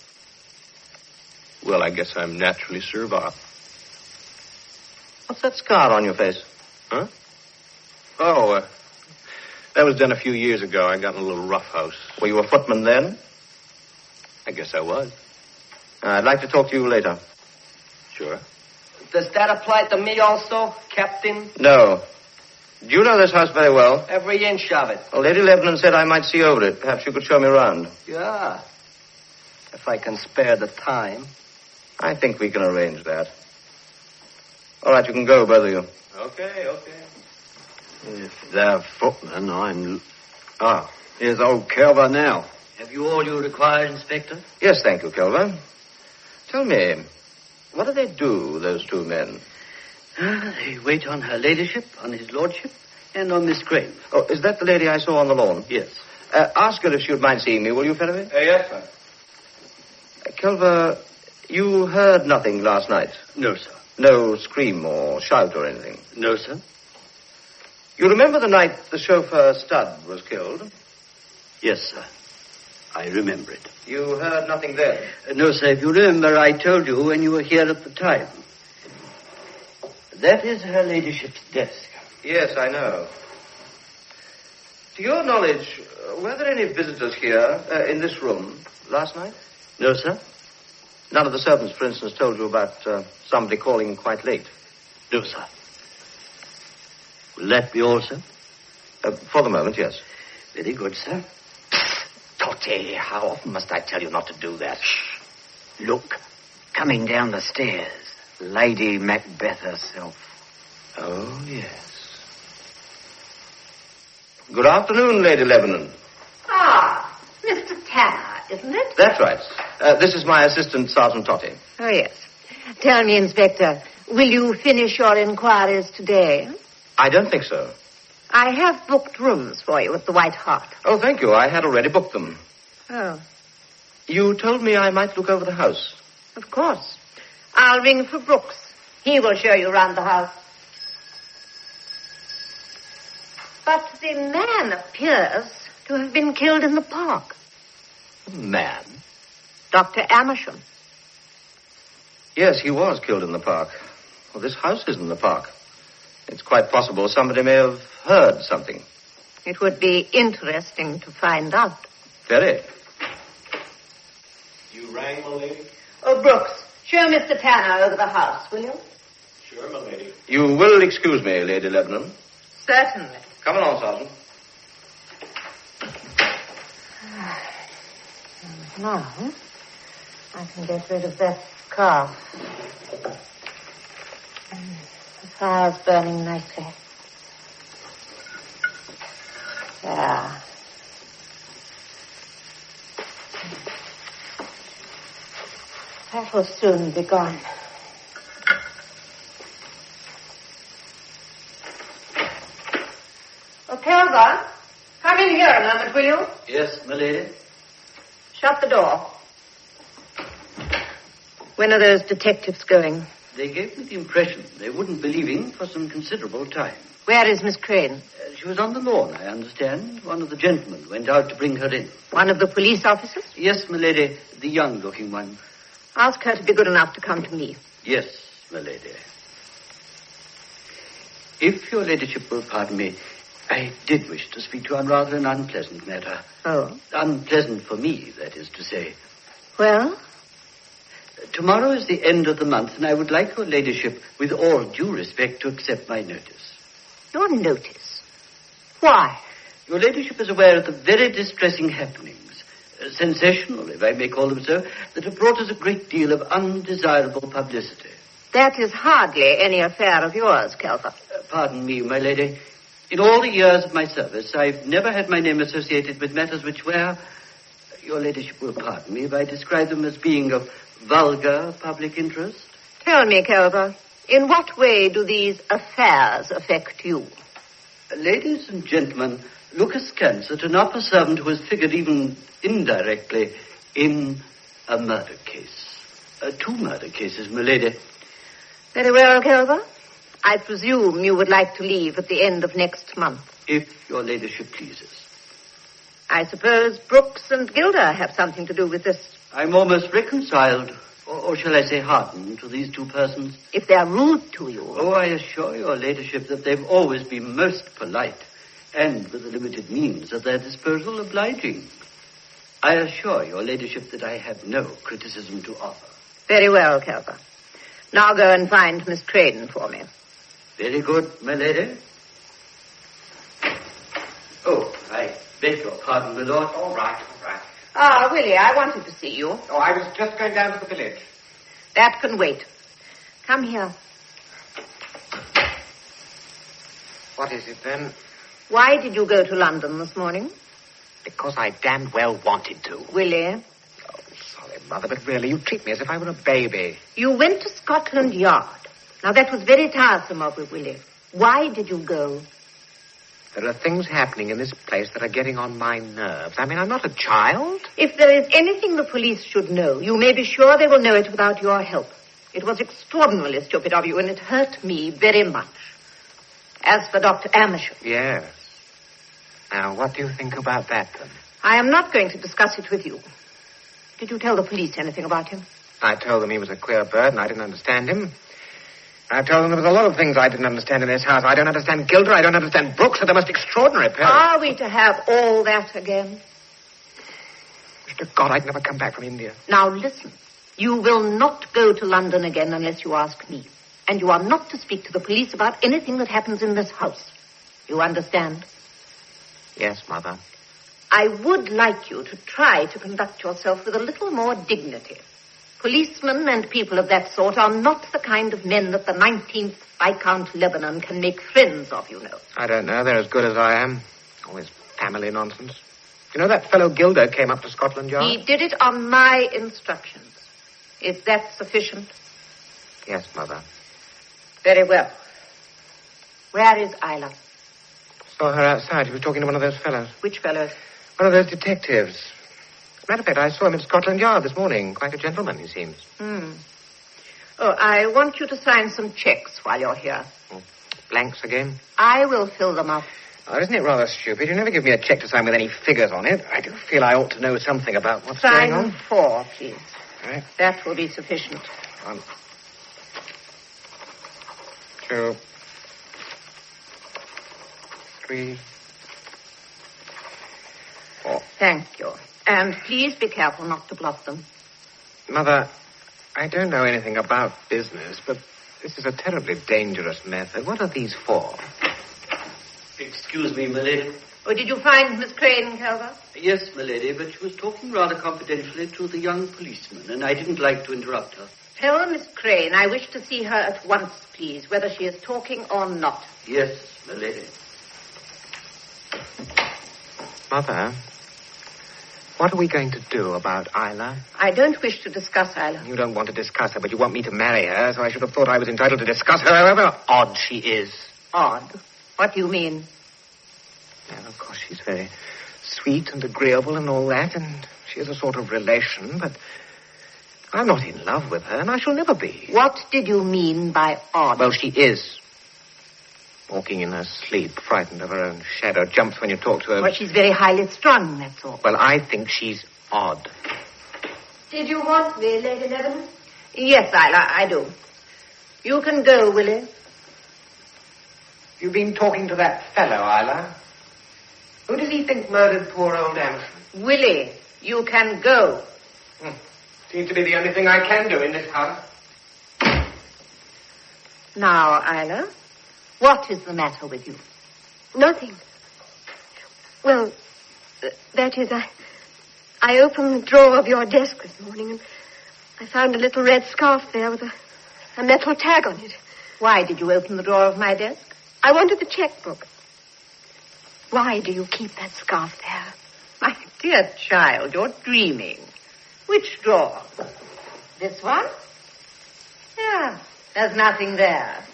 Well, I guess I'm naturally servile. What's that scar on your face? Huh? Oh, that was done a few years ago. I got in a little rough house. Were you a footman then? I guess I was. I'd like to talk to you later. Sure. Does that apply to me also, Captain? No. Do you know this house very well? Every inch of it. Well, Lady Lebanon said I might see over it. Perhaps you could show me around. Yeah. If I can spare the time. I think we can arrange that. All right, you can go, both of you. Okay. If they're footmen, I'm... Ah, here's old Kelver now. Have you all you require, Inspector? Yes, thank you, Kelver. Tell me, what do they do, those two men? They wait on her ladyship, on his lordship, and on Miss Crane. Oh, is that the lady I saw on the lawn? Yes. Ask her if she would mind seeing me, will you, Priory? Yes, sir. Kelver, you heard nothing last night? No, sir. No scream or shout or anything? No, sir. You remember the night the chauffeur Stud was killed? Yes, sir. I remember it. You heard nothing then? No, sir. If you remember, I told you when you were here at the time. That is her ladyship's desk. Yes, I know. To your knowledge, were there any visitors here, in this room, last night? No, sir. None of the servants, for instance, told you about somebody calling quite late? No, sir. Will that be all, sir? For the moment, yes. Very good, sir. Totty, how often must I tell you not to do that? Shh. Look, coming down the stairs, Lady Macbeth herself. Oh, yes. Good afternoon, Lady Lebanon. Ah, Mr. Tanner, isn't it? That's right. This is my assistant, Sergeant Totty. Oh, yes. Tell me, Inspector, will you finish your inquiries today? I don't think so. I have booked rooms for you at the White Hart. Oh, thank you. I had already booked them. Oh, You told me I might look over the house. of course. I'll ring for Brooks. He will show you around the house. But the man appears to have been killed in the park. Man? Dr. Amersham. Yes, he was killed in the park. Well, this house is in the park. It's quite possible somebody may have heard something. It would be interesting to find out. Very. You rang, my lady? Oh, Brooks, show Mr. Tanner over the house, will you? Sure, my lady. You will excuse me, Lady Lebanon. Certainly. Come along, Sergeant. Now, I can get rid of that car. The fire's burning nicely. There. That will soon be gone. Oh, Kelva, come in here a moment, will you? Yes, my lady. Shut the door. When are those detectives going? They gave me the impression they wouldn't be leaving for some considerable time. Where is Miss Crane? She was on the lawn, I understand. One of the gentlemen went out to bring her in. One of the police officers? Yes, my lady, the young-looking one. Ask her to be good enough to come to me. Yes, my lady. If your ladyship will pardon me, I did wish to speak to you on rather an unpleasant matter. Oh? Unpleasant for me, that is to say. Well? Tomorrow is the end of the month, and I would like your ladyship, with all due respect, to accept my notice. Your notice? Why? Your ladyship is aware of the very distressing happenings, sensational, if I may call them so, that have brought us a great deal of undesirable publicity. That is hardly any affair of yours, Kelver. Pardon me, my lady. In all the years of my service, I've never had my name associated with matters which were, your ladyship will pardon me if I describe them as being of vulgar public interest. Tell me, Kelver, in what way do these affairs affect you? Ladies and gentlemen, look askance at an upper servant who has figured even indirectly in a murder case. 2 murder cases, my lady. Very well, Kelver. I presume you would like to leave at the end of next month. If your ladyship pleases. I suppose Brooks and Gilder have something to do with this. I'm almost reconciled, or shall I say hardened, to these 2 persons. If they're rude to you. Oh, I assure your ladyship that they've always been most polite, and with the limited means at their disposal, obliging. I assure your ladyship that I have no criticism to offer. Very well, Kelver. Now go and find Miss Crane for me. Very good, my lady. Oh, I beg your pardon, my lord. All right. Ah, Willie, I wanted to see you. Oh, I was just going down to the village. That can wait. Come here. What is it, then? Why did you go to London this morning? Because I damned well wanted to. Willie? Oh, sorry, Mother, but really, you treat me as if I were a baby. You went to Scotland Yard. Now, that was very tiresome of you, Willie. Why did you go? There are things happening in this place that are getting on my nerves. I mean, I'm not a child. If there is anything the police should know, you may be sure they will know it without your help. It was extraordinarily stupid of you, and it hurt me very much. As for Dr. Amersham. Yes. Now, what do you think about that, then? I am not going to discuss it with you. Did you tell the police anything about him? I told them he was a queer bird, and I didn't understand him. I told them there was a lot of things I didn't understand in this house. I don't understand Gilder. I don't understand Brooks. They're the most extraordinary pair. Are we to have all that again? Wish to God I'd never come back from India. Now, listen. You will not go to London again unless you ask me. And you are not to speak to the police about anything that happens in this house. You understand? Yes, Mother. I would like you to try to conduct yourself with a little more dignity. Policemen and people of that sort are not the kind of men that the 19th Viscount Lebanon can make friends of, you know. I don't know. They're as good as I am. All this family nonsense. You know that fellow Gilder came up to Scotland Yard? He did it on my instructions. Is that sufficient? Yes, Mother. Very well. Where is Isla? Saw her outside. She was talking to one of those fellows. Which fellows? One of those detectives. As a matter of fact, I saw him in Scotland Yard this morning. Quite a gentleman, he seems. Oh, I want you to sign some checks while you're here. Blanks again? I will fill them up. Oh, isn't it rather stupid? You never give me a check to sign with any figures on it. I do feel I ought to know something about what's going on. Sign 4, please. All right. That will be sufficient. 1, 2, 3, 4. Thank you. And please be careful not to blot them. Mother, I don't know anything about business, but this is a terribly dangerous method. What are these for? Excuse me, my lady. Oh, did you find Miss Crane, Kelver? Yes, my lady, but she was talking rather confidentially to the young policeman, and I didn't like to interrupt her. Tell Miss Crane I wish to see her at once, please, whether she is talking or not. Yes, my lady. Mother, what are we going to do about Isla? I don't wish to discuss Isla. You don't want to discuss her, but you want me to marry her, so I should have thought I was entitled to discuss her, however odd she is. Odd? What do you mean? Well, of course, she's very sweet and agreeable and all that, and she is a sort of relation, but I'm not in love with her, and I shall never be. What did you mean by odd? Well, she is. Walking in her sleep, frightened of her own shadow, jumps when you talk to her. Well, she's very highly strung, that's all. Well, I think she's odd. Did you want me, Lady Lebanon? Yes, Isla, I do. You can go, Willie. You've been talking to that fellow, Isla? Who does he think murdered poor old Amersham? Willie, you can go. Seems to be the only thing I can do in this house. Now, Isla, What is the matter with you? Nothing. Well, that is, I opened the drawer of your desk this morning, and I found a little red scarf there with a metal tag on it. Why did you open the drawer of my desk? I wanted the checkbook. Why do you keep that scarf there? My dear child, you're dreaming. Which drawer? This one? Yeah, there's nothing there.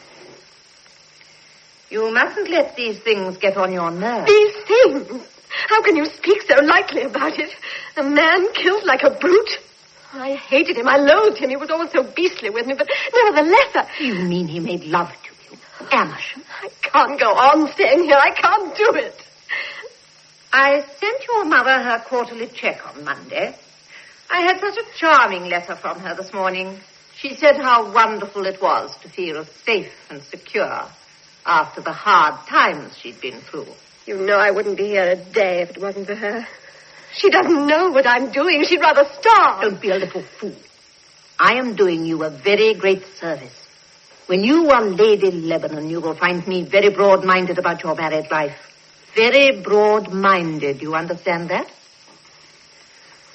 You mustn't let these things get on your nerves. These things? How can you speak so lightly about it? A man killed like a brute? I hated him. I loathed him. He was always so beastly with me, but nevertheless... You mean he made love to you? Amersham? I can't go on staying here. I can't do it. I sent your mother her quarterly check on Monday. I had such a charming letter from her this morning. She said how wonderful it was to feel safe and secure after the hard times she'd been through. You know I wouldn't be here a day if it wasn't for her. She doesn't know what I'm doing. She'd rather starve. Don't be a little fool. I am doing you a very great service. When you are Lady Lebanon, you will find me very broad-minded about your married life. Very broad-minded, you understand that?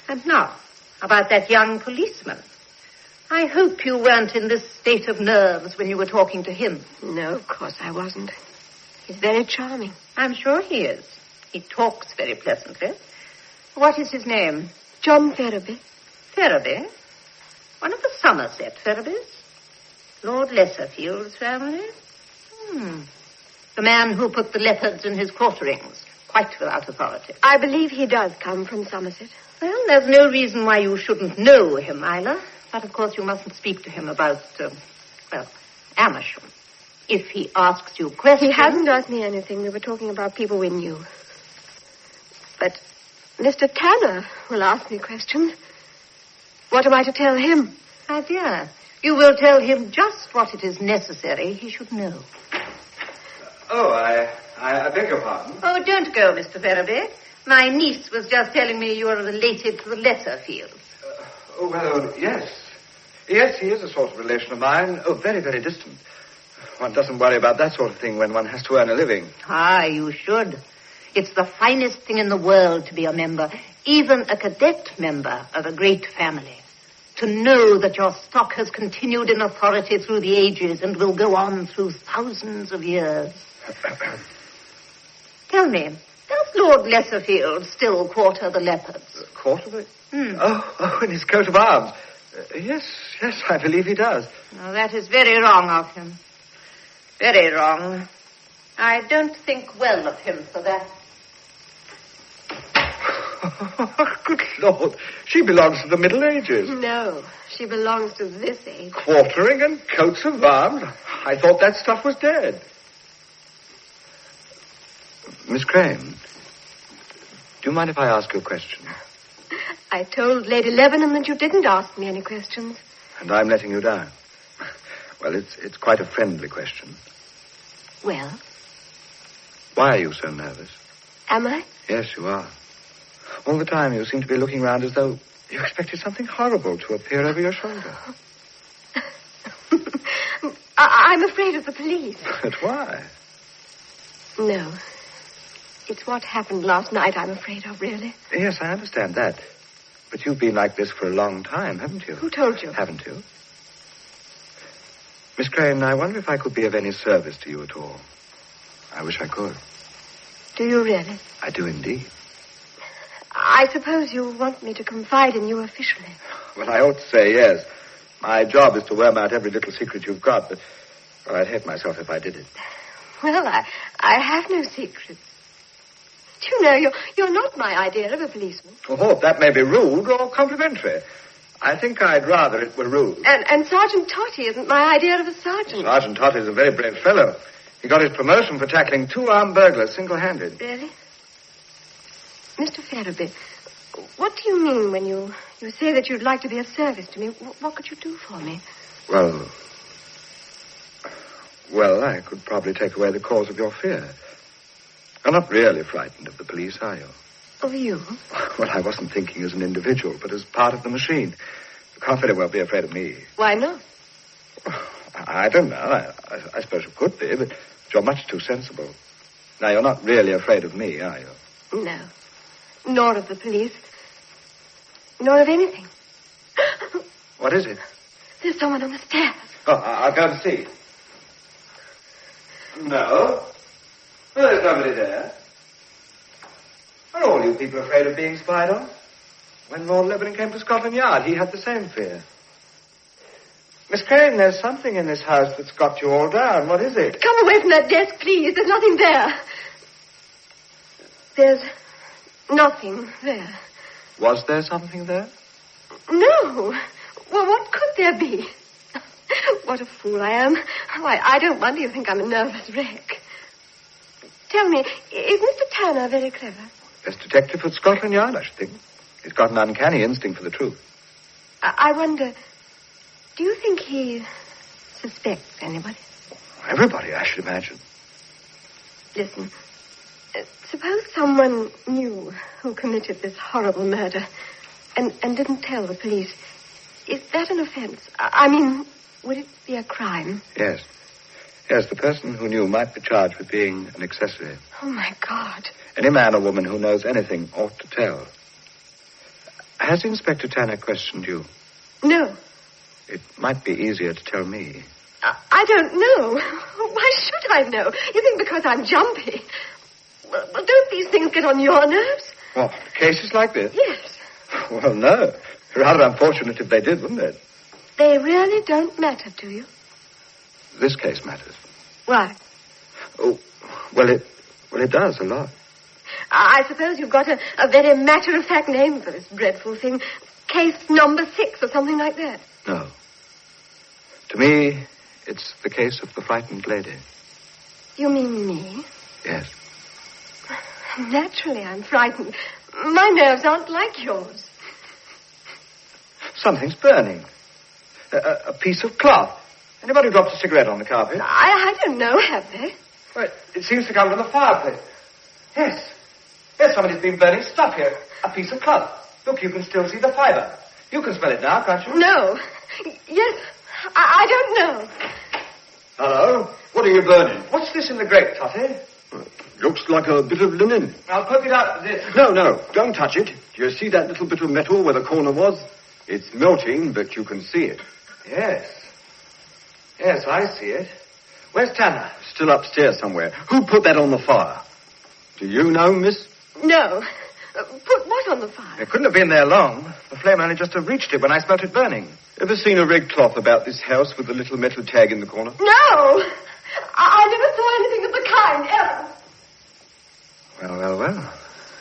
And now, about that young policeman. I hope you weren't in this state of nerves when you were talking to him. No, of course I wasn't. He's very charming. I'm sure he is. He talks very pleasantly. What is his name? John Ferriby. Ferriby? One of the Somerset Ferribys? Lord Lesserfield's family? The man who put the leopards in his quarterings, quite without authority. I believe he does come from Somerset. Well, there's no reason why you shouldn't know him, Isla. But, of course, you mustn't speak to him about, Amersham. If he asks you questions... He hasn't asked me anything. We were talking about people we knew. But Mr. Tanner will ask me questions. What am I to tell him? My dear, you will tell him just what it is necessary he should know. I beg your pardon. Oh, don't go, Mr. Ferriby. My niece was just telling me you are related to the Lesserfields. Well, yes. Yes, he is a sort of relation of mine. Oh, very, very distant. One doesn't worry about that sort of thing when one has to earn a living. Ah, you should. It's the finest thing in the world to be a member, even a cadet member of a great family. To know that your stock has continued in authority through the ages and will go on through thousands of years. Tell me, does Lord Lesserfield still quarter the leopards? Quarter the... Oh, in his coat of arms. Yes, I believe he does. Oh, that is very wrong of him. Very wrong. I don't think well of him for that. Good Lord. She belongs to the Middle Ages. No, she belongs to this age. Quartering and coats of arms? I thought that stuff was dead. Miss Crane, do you mind if I ask you a question? I told Lady Lebanon that you didn't ask me any questions. And I'm letting you down. Well, it's quite a friendly question. Well? Why are you so nervous? Am I? Yes, you are. All the time you seem to be looking round as though you expected something horrible to appear over your shoulder. I'm afraid of the police. But why? No. It's what happened last night I'm afraid of, really. Yes, I understand that. But you've been like this for a long time, haven't you? Who told you? Haven't you? Miss Crane, I wonder if I could be of any service to you at all. I wish I could. Do you really? I do indeed. I suppose you want me to confide in you officially. Well, I ought to say yes. My job is to worm out every little secret you've got, but well, I'd hate myself if I did it. Well, I have no secrets. Do you know, you're not my idea of a policeman. Oh, that may be rude or complimentary. I think I'd rather it were rude. And Sergeant Totty isn't my idea of a sergeant. Sergeant Totty's a very brave fellow. He got his promotion for tackling 2 armed burglars single-handed. Really? Mr. Ferriby, what do you mean when you say that you'd like to be of service to me? What could you do for me? Well, I could probably take away the cause of your fear. You're not really frightened of the police, are you? Of you? Well, I wasn't thinking as an individual, but as part of the machine. You can't very well be afraid of me. Why not? I don't know. I suppose you could be, but You're much too sensible. Now, you're not really afraid of me, are you? No. Nor of the police. Nor of anything. What is it? There's someone on the stairs. Oh, I'll go and see. No. Well, there's nobody there. Are all you people afraid of being spied on? When Lord Lebanon came to Scotland Yard, he had the same fear. Miss Crane, there's something in this house that's got you all down. What is it? Come away from that desk, please. There's nothing there. There's nothing there. Was there something there? No. Well, what could there be? What a fool I am. Why, I don't wonder you think I'm a nervous wreck. Tell me, is Mr. Tanner very clever? Best detective at Scotland Yard, I should think. He's got an uncanny instinct for the truth. I wonder, do you think he suspects anybody? Everybody, I should imagine. Listen, suppose someone knew who committed this horrible murder and didn't tell the police. Is that an offense? I mean, would it be a crime? Yes. Yes, the person who knew might be charged with being an accessory. Oh, my God. Any man or woman who knows anything ought to tell. Has Inspector Tanner questioned you? No. It might be easier to tell me. I don't know. Why should I know? You think because I'm jumpy? Well, don't these things get on your nerves? What, cases like this? Yes. Well, no. Rather unfortunate if they did, wouldn't it? They really don't matter to you? This case matters. Why? Oh, well, it does a lot. I suppose you've got a very matter-of-fact name for this dreadful thing. Case number 6 or something like that. No. To me, it's the case of the frightened lady. You mean me? Yes. Naturally, I'm frightened. My nerves aren't like yours. Something's burning. A piece of cloth. Anybody dropped a cigarette on the carpet? I don't know, have they? Well, it seems to come from the fireplace. Yes. Yes, somebody's been burning stuff here. A piece of cloth. Look, you can still see the fiber. You can smell it now, can't you? No. Yes, I don't know. Hello? What are you burning? What's this in the grate, Totty? Looks like a bit of linen. I'll poke it out with this. No, don't touch it. Do you see that little bit of metal where the corner was? It's melting, but you can see it. Yes. Yes, I see it. Where's Tanner? Still upstairs somewhere. Who put that on the fire? Do you know, miss? No. Put what on the fire? It couldn't have been there long. The flame only just have reached it when I smelt it burning. Ever seen a red cloth about this house with a little metal tag in the corner? No! I never saw anything of the kind, ever. Well.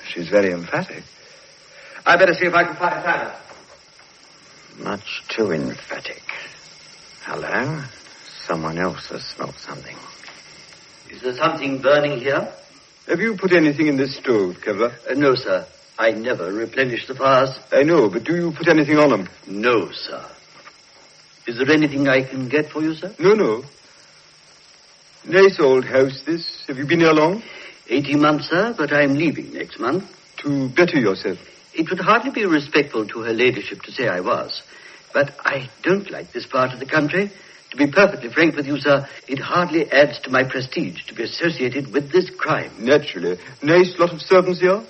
She's very emphatic. I'd better see if I can find Tanner. Much too emphatic. Hello? Someone else has smelt something. Is there something burning here? Have you put anything in this stove, Kevlar? No, sir. I never replenish the fires. I know, but do you put anything on them? No, sir. Is there anything I can get for you, sir? No. Nice old house, this. Have you been here long? 18 months, sir, but I'm leaving next month. To better yourself? It would hardly be respectful to her ladyship to say I was. But I don't like this part of the country. To be perfectly frank with you, sir, it hardly adds to my prestige to be associated with this crime. Naturally. Nice lot of servants here?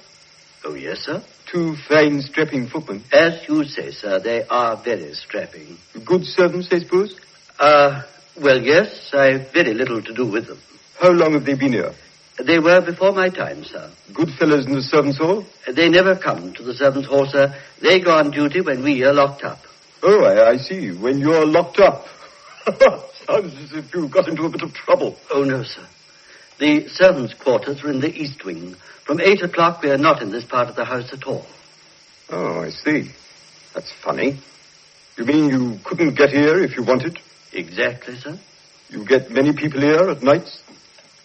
Oh, yes, sir. 2 fine, strapping footmen. As you say, sir, they are very strapping. Good servants, I suppose? Well, yes, I've very little to do with them. How long have they been here? They were before my time, sir. Good fellows in the servants' hall? They never come to the servants' hall, sir. They go on duty when we are locked up. Oh, I see. When you're locked up. Sounds as if you got into a bit of trouble. Oh, no, sir. The servants' quarters are in the east wing. From 8 o'clock, we are not in this part of the house at all. Oh, I see. That's funny. You mean you couldn't get here if you wanted? Exactly, sir. You get many people here at nights?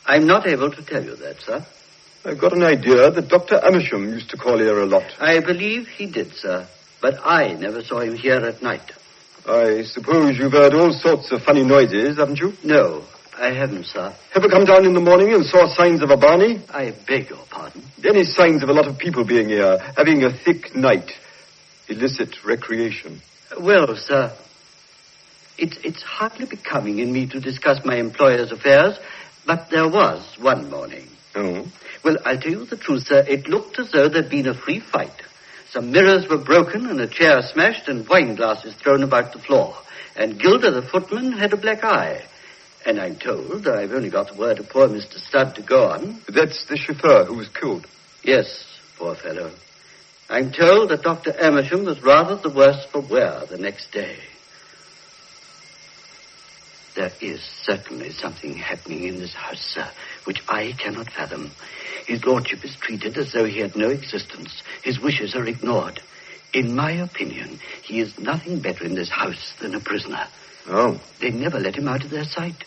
I'm not able to tell you that, sir. I've got an idea that Dr. Amersham used to call here a lot. I believe he did, sir. But I never saw him here at night. I suppose you've heard all sorts of funny noises, haven't you? No, I haven't, sir. Ever come down in the morning and saw signs of a barney? I beg your pardon? Any signs of a lot of people being here, having a thick night. Illicit recreation. Well, sir, it's hardly becoming in me to discuss my employer's affairs, But there was one morning. Oh? Well, I'll tell you the truth, sir. It looked as though there'd been a free fight. Some mirrors were broken and a chair smashed and wine glasses thrown about the floor. And Gilda, the footman, had a black eye. And I'm told, I've only got the word of poor Mr. Studd to go on. That's the chauffeur who was killed. Yes, poor fellow. I'm told that Dr. Amersham was rather the worse for wear the next day. There is certainly something happening in this house, sir, which I cannot fathom. His lordship is treated as though he had no existence. His wishes are ignored. In my opinion, he is nothing better in this house than a prisoner. Oh. They never let him out of their sight.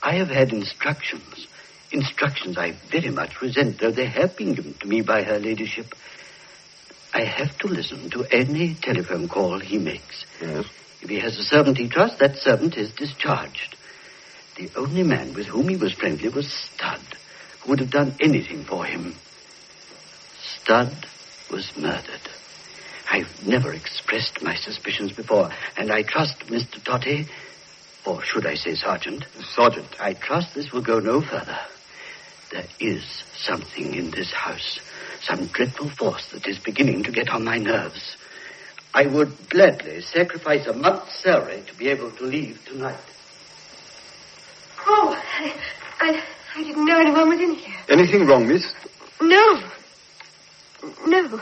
I have had instructions. Instructions I very much resent, though they have been given to me by her ladyship. I have to listen to any telephone call he makes. Yes. If he has a servant he trusts, that servant is discharged. The only man with whom he was friendly was Studd, who would have done anything for him. Studd was murdered. I've never expressed my suspicions before, and I trust Mr. Totty, or should I say Sergeant? Sergeant. I trust this will go no further. There is something in this house, some dreadful force that is beginning to get on my nerves. I would gladly sacrifice a month's salary to be able to leave tonight. Oh, I didn't know anyone was in here. Anything wrong, miss? No. No.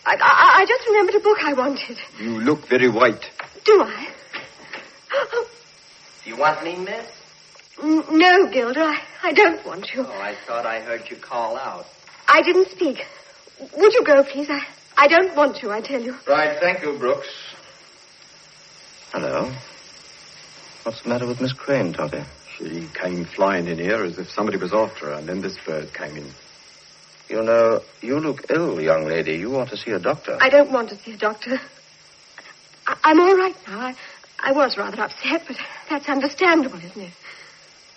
I just remembered a book I wanted. You look very white. Do I? Oh. You want me, miss? No, Gilda, I don't want you. Oh, I thought I heard you call out. I didn't speak. Would you go, please? I don't want to, I tell you. Right, thank you, Brooks. Hello. What's the matter with Miss Crane, Totty? She came flying in here as if somebody was after her, and then this bird came in. You know, you look ill, young lady. You ought to see a doctor. I don't want to see a doctor. I'm all right now. I was rather upset, but that's understandable, isn't it?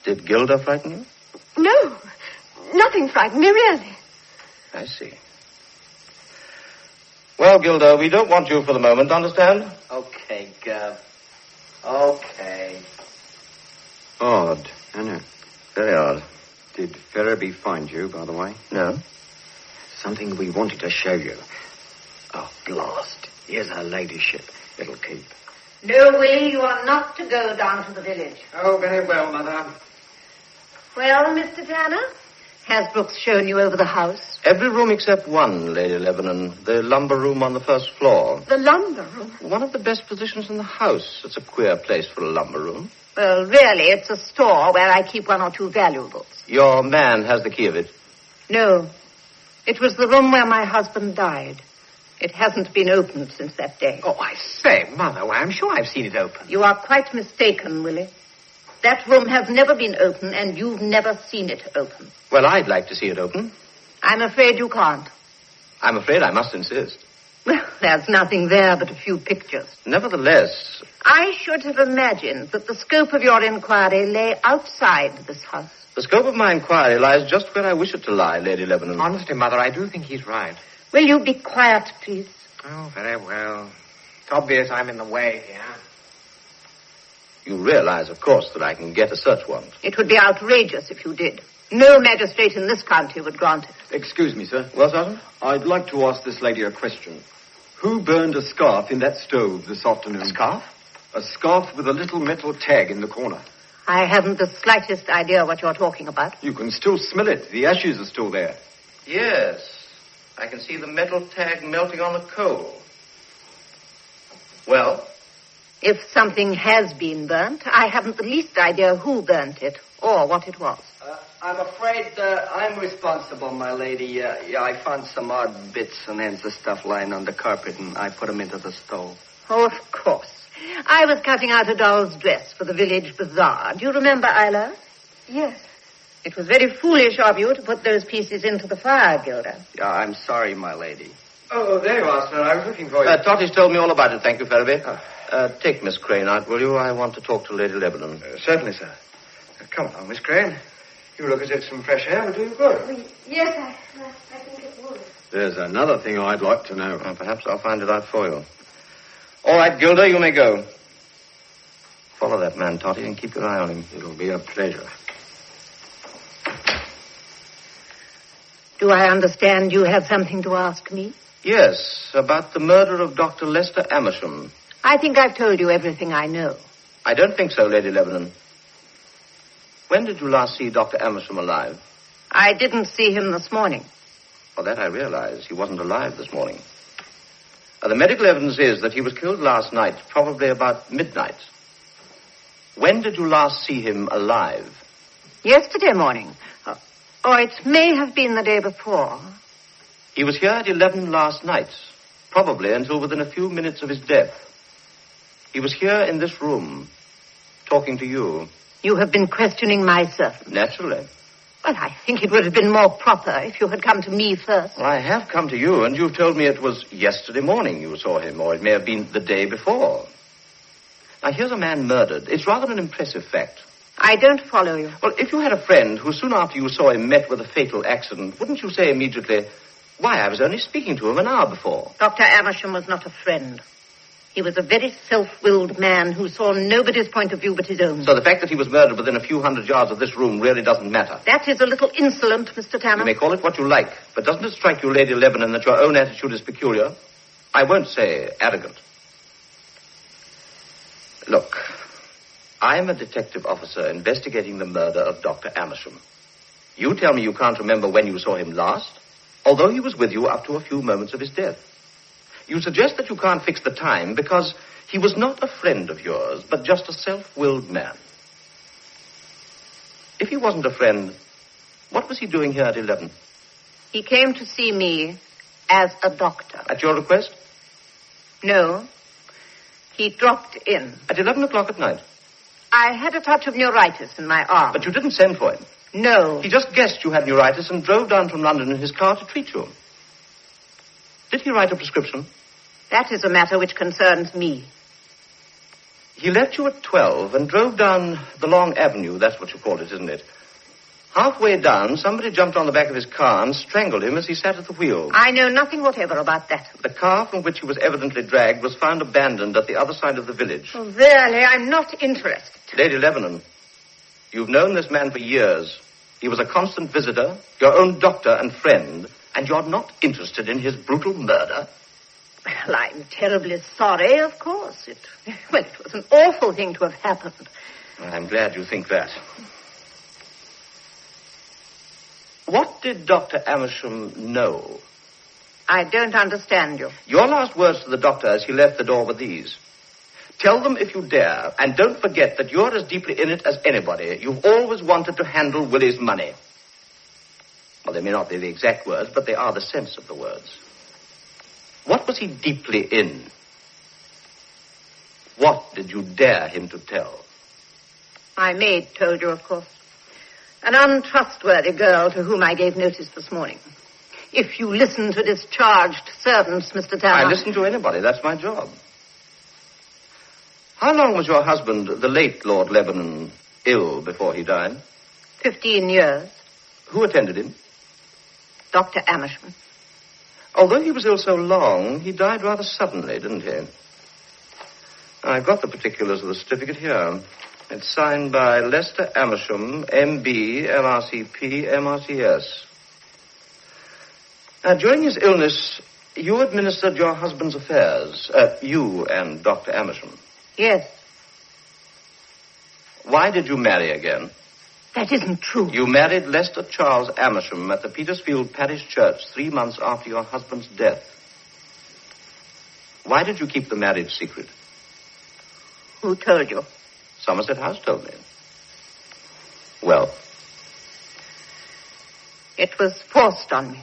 Did Gilda frighten you? No. Nothing frightened me, really. I see. Well, Gilda, we don't want you for the moment, understand? Okay, Gov. Okay. Odd, isn't it? Very odd. Did Ferriby find you, by the way? No. Something we wanted to show you. Oh, blast. Here's her ladyship. It'll keep. No, Willie, you are not to go down to the village. Oh, very well, Mother. Well, Mr. Tanner, has Brooks shown you over the house? Every room except one, Lady Lebanon. The lumber room on the first floor. The lumber room? One of the best positions in the house. It's a queer place for a lumber room. Well, really, it's a store where I keep one or two valuables. Your man has the key of it. No. It was the room where my husband died. It hasn't been opened since that day. Oh, I say, Mother, why, I'm sure I've seen it open. You are quite mistaken, Willie. That room has never been open, and you've never seen it open. Well, I'd like to see it open. I'm afraid you can't. I'm afraid I must insist. Well, there's nothing there but a few pictures. Nevertheless... I should have imagined that the scope of your inquiry lay outside this house. The scope of my inquiry lies just where I wish it to lie, Lady Lebanon. Honestly, Mother, I do think he's right. Will you be quiet, please? Oh, very well. It's obvious I'm in the way here. You realize, of course, that I can get a search warrant. It would be outrageous if you did. No magistrate in this county would grant it. Excuse me, sir. Well, Sergeant? I'd like to ask this lady a question. Who burned a scarf in that stove this afternoon? A scarf? A scarf with a little metal tag in the corner. I haven't the slightest idea what you're talking about. You can still smell it. The ashes are still there. Yes. I can see the metal tag melting on the coal. Well? If something has been burnt, I haven't the least idea who burnt it or what it was. I'm afraid I'm responsible, my lady. I found some odd bits and ends of stuff lying on the carpet, and I put them into the stove. Oh, of course. I was cutting out a doll's dress for the village bazaar. Do you remember, Isla? Yes. It was very foolish of you to put those pieces into the fire, Gilda. Yeah, I'm sorry, my lady. Oh, there you are, sir. I was looking for you. Totty's told me all about it, thank you, Ferriby. Take Miss Crane out, will you? I want to talk to Lady Lebanon. Certainly, sir. Come along, Miss Crane. You look as if some fresh air would do you good. Yes, I think it would. There's another thing I'd like to know. Well, perhaps I'll find it out for you. All right, Gilda, you may go. Follow that man, Totty, and keep your eye on him. It'll be a pleasure. Do I understand you have something to ask me? Yes, about the murder of Dr. Lester Amersham. I think I've told you everything I know. I don't think so, Lady Lebanon. When did you last see Dr. Amersham alive? I didn't see him this morning. Well, that I realize. He wasn't alive this morning. The medical evidence is that he was killed last night, probably about midnight. When did you last see him alive? Yesterday morning. Or it may have been the day before. He was here at 11 last night, probably until within a few minutes of his death. He was here in this room, talking to you. You have been questioning my servant. Naturally. Well, I think it would have been more proper if you had come to me first. Well, I have come to you, and you've told me it was yesterday morning you saw him, or it may have been the day before. Now, here's a man murdered. It's rather an impressive fact. I don't follow you. Well, if you had a friend who soon after you saw him met with a fatal accident, wouldn't you say immediately, why, I was only speaking to him an hour before? Dr. Amersham was not a friend. He was a very self-willed man who saw nobody's point of view but his own. So the fact that he was murdered within a few hundred yards of this room really doesn't matter? That is a little insolent, Mr. Tanner. You may call it what you like, but doesn't it strike you, Lady Lebanon, that your own attitude is peculiar? I won't say arrogant. Look, I'm a detective officer investigating the murder of Dr. Amersham. You tell me you can't remember when you saw him last, although he was with you up to a few moments of his death. You suggest that you can't fix the time because he was not a friend of yours, but just a self-willed man. If he wasn't a friend, what was he doing here at 11? He came to see me as a doctor. At your request? No. He dropped in. At 11 o'clock at night? I had a touch of neuritis in my arm. But you didn't send for him? No. He just guessed you had neuritis and drove down from London in his car to treat you. Did he write a prescription? That is a matter which concerns me. He left you at 12 and drove down the long avenue, that's what you called it, isn't it? Halfway down, somebody jumped on the back of his car and strangled him as he sat at the wheel. I know nothing whatever about that. The car from which he was evidently dragged was found abandoned at the other side of the village. Oh, really, I'm not interested. Lady Lebanon, you've known this man for years. He was a constant visitor, your own doctor and friend, and you're not interested in his brutal murder? Well, I'm terribly sorry, of course. It was an awful thing to have happened. I'm glad you think that. What did Dr. Amersham know? I don't understand you. Your last words to the doctor as he left the door were these. Tell them if you dare, and don't forget that you're as deeply in it as anybody. You've always wanted to handle Willie's money. Well, they may not be the exact words, but they are the sense of the words. What was he deeply in? What did you dare him to tell? My maid told you, of course. An untrustworthy girl to whom I gave notice this morning. If you listen to discharged servants, Mr. Tanner... I listen to anybody. That's my job. How long was your husband, the late Lord Lebanon, ill before he died? 15 years. Who attended him? Dr. Amersham. Although he was ill so long, he died rather suddenly, didn't he? I've got the particulars of the certificate here. It's signed by Lester Amersham, M.B., LRCP, MRCS. Now, during his illness, you administered your husband's affairs. You and Dr. Amersham. Yes. Why did you marry again? That isn't true. You married Lester Charles Amersham at the Petersfield Parish Church 3 months after your husband's death. Why did you keep the marriage secret? Who told you? Somerset House told me. Well? It was forced on me.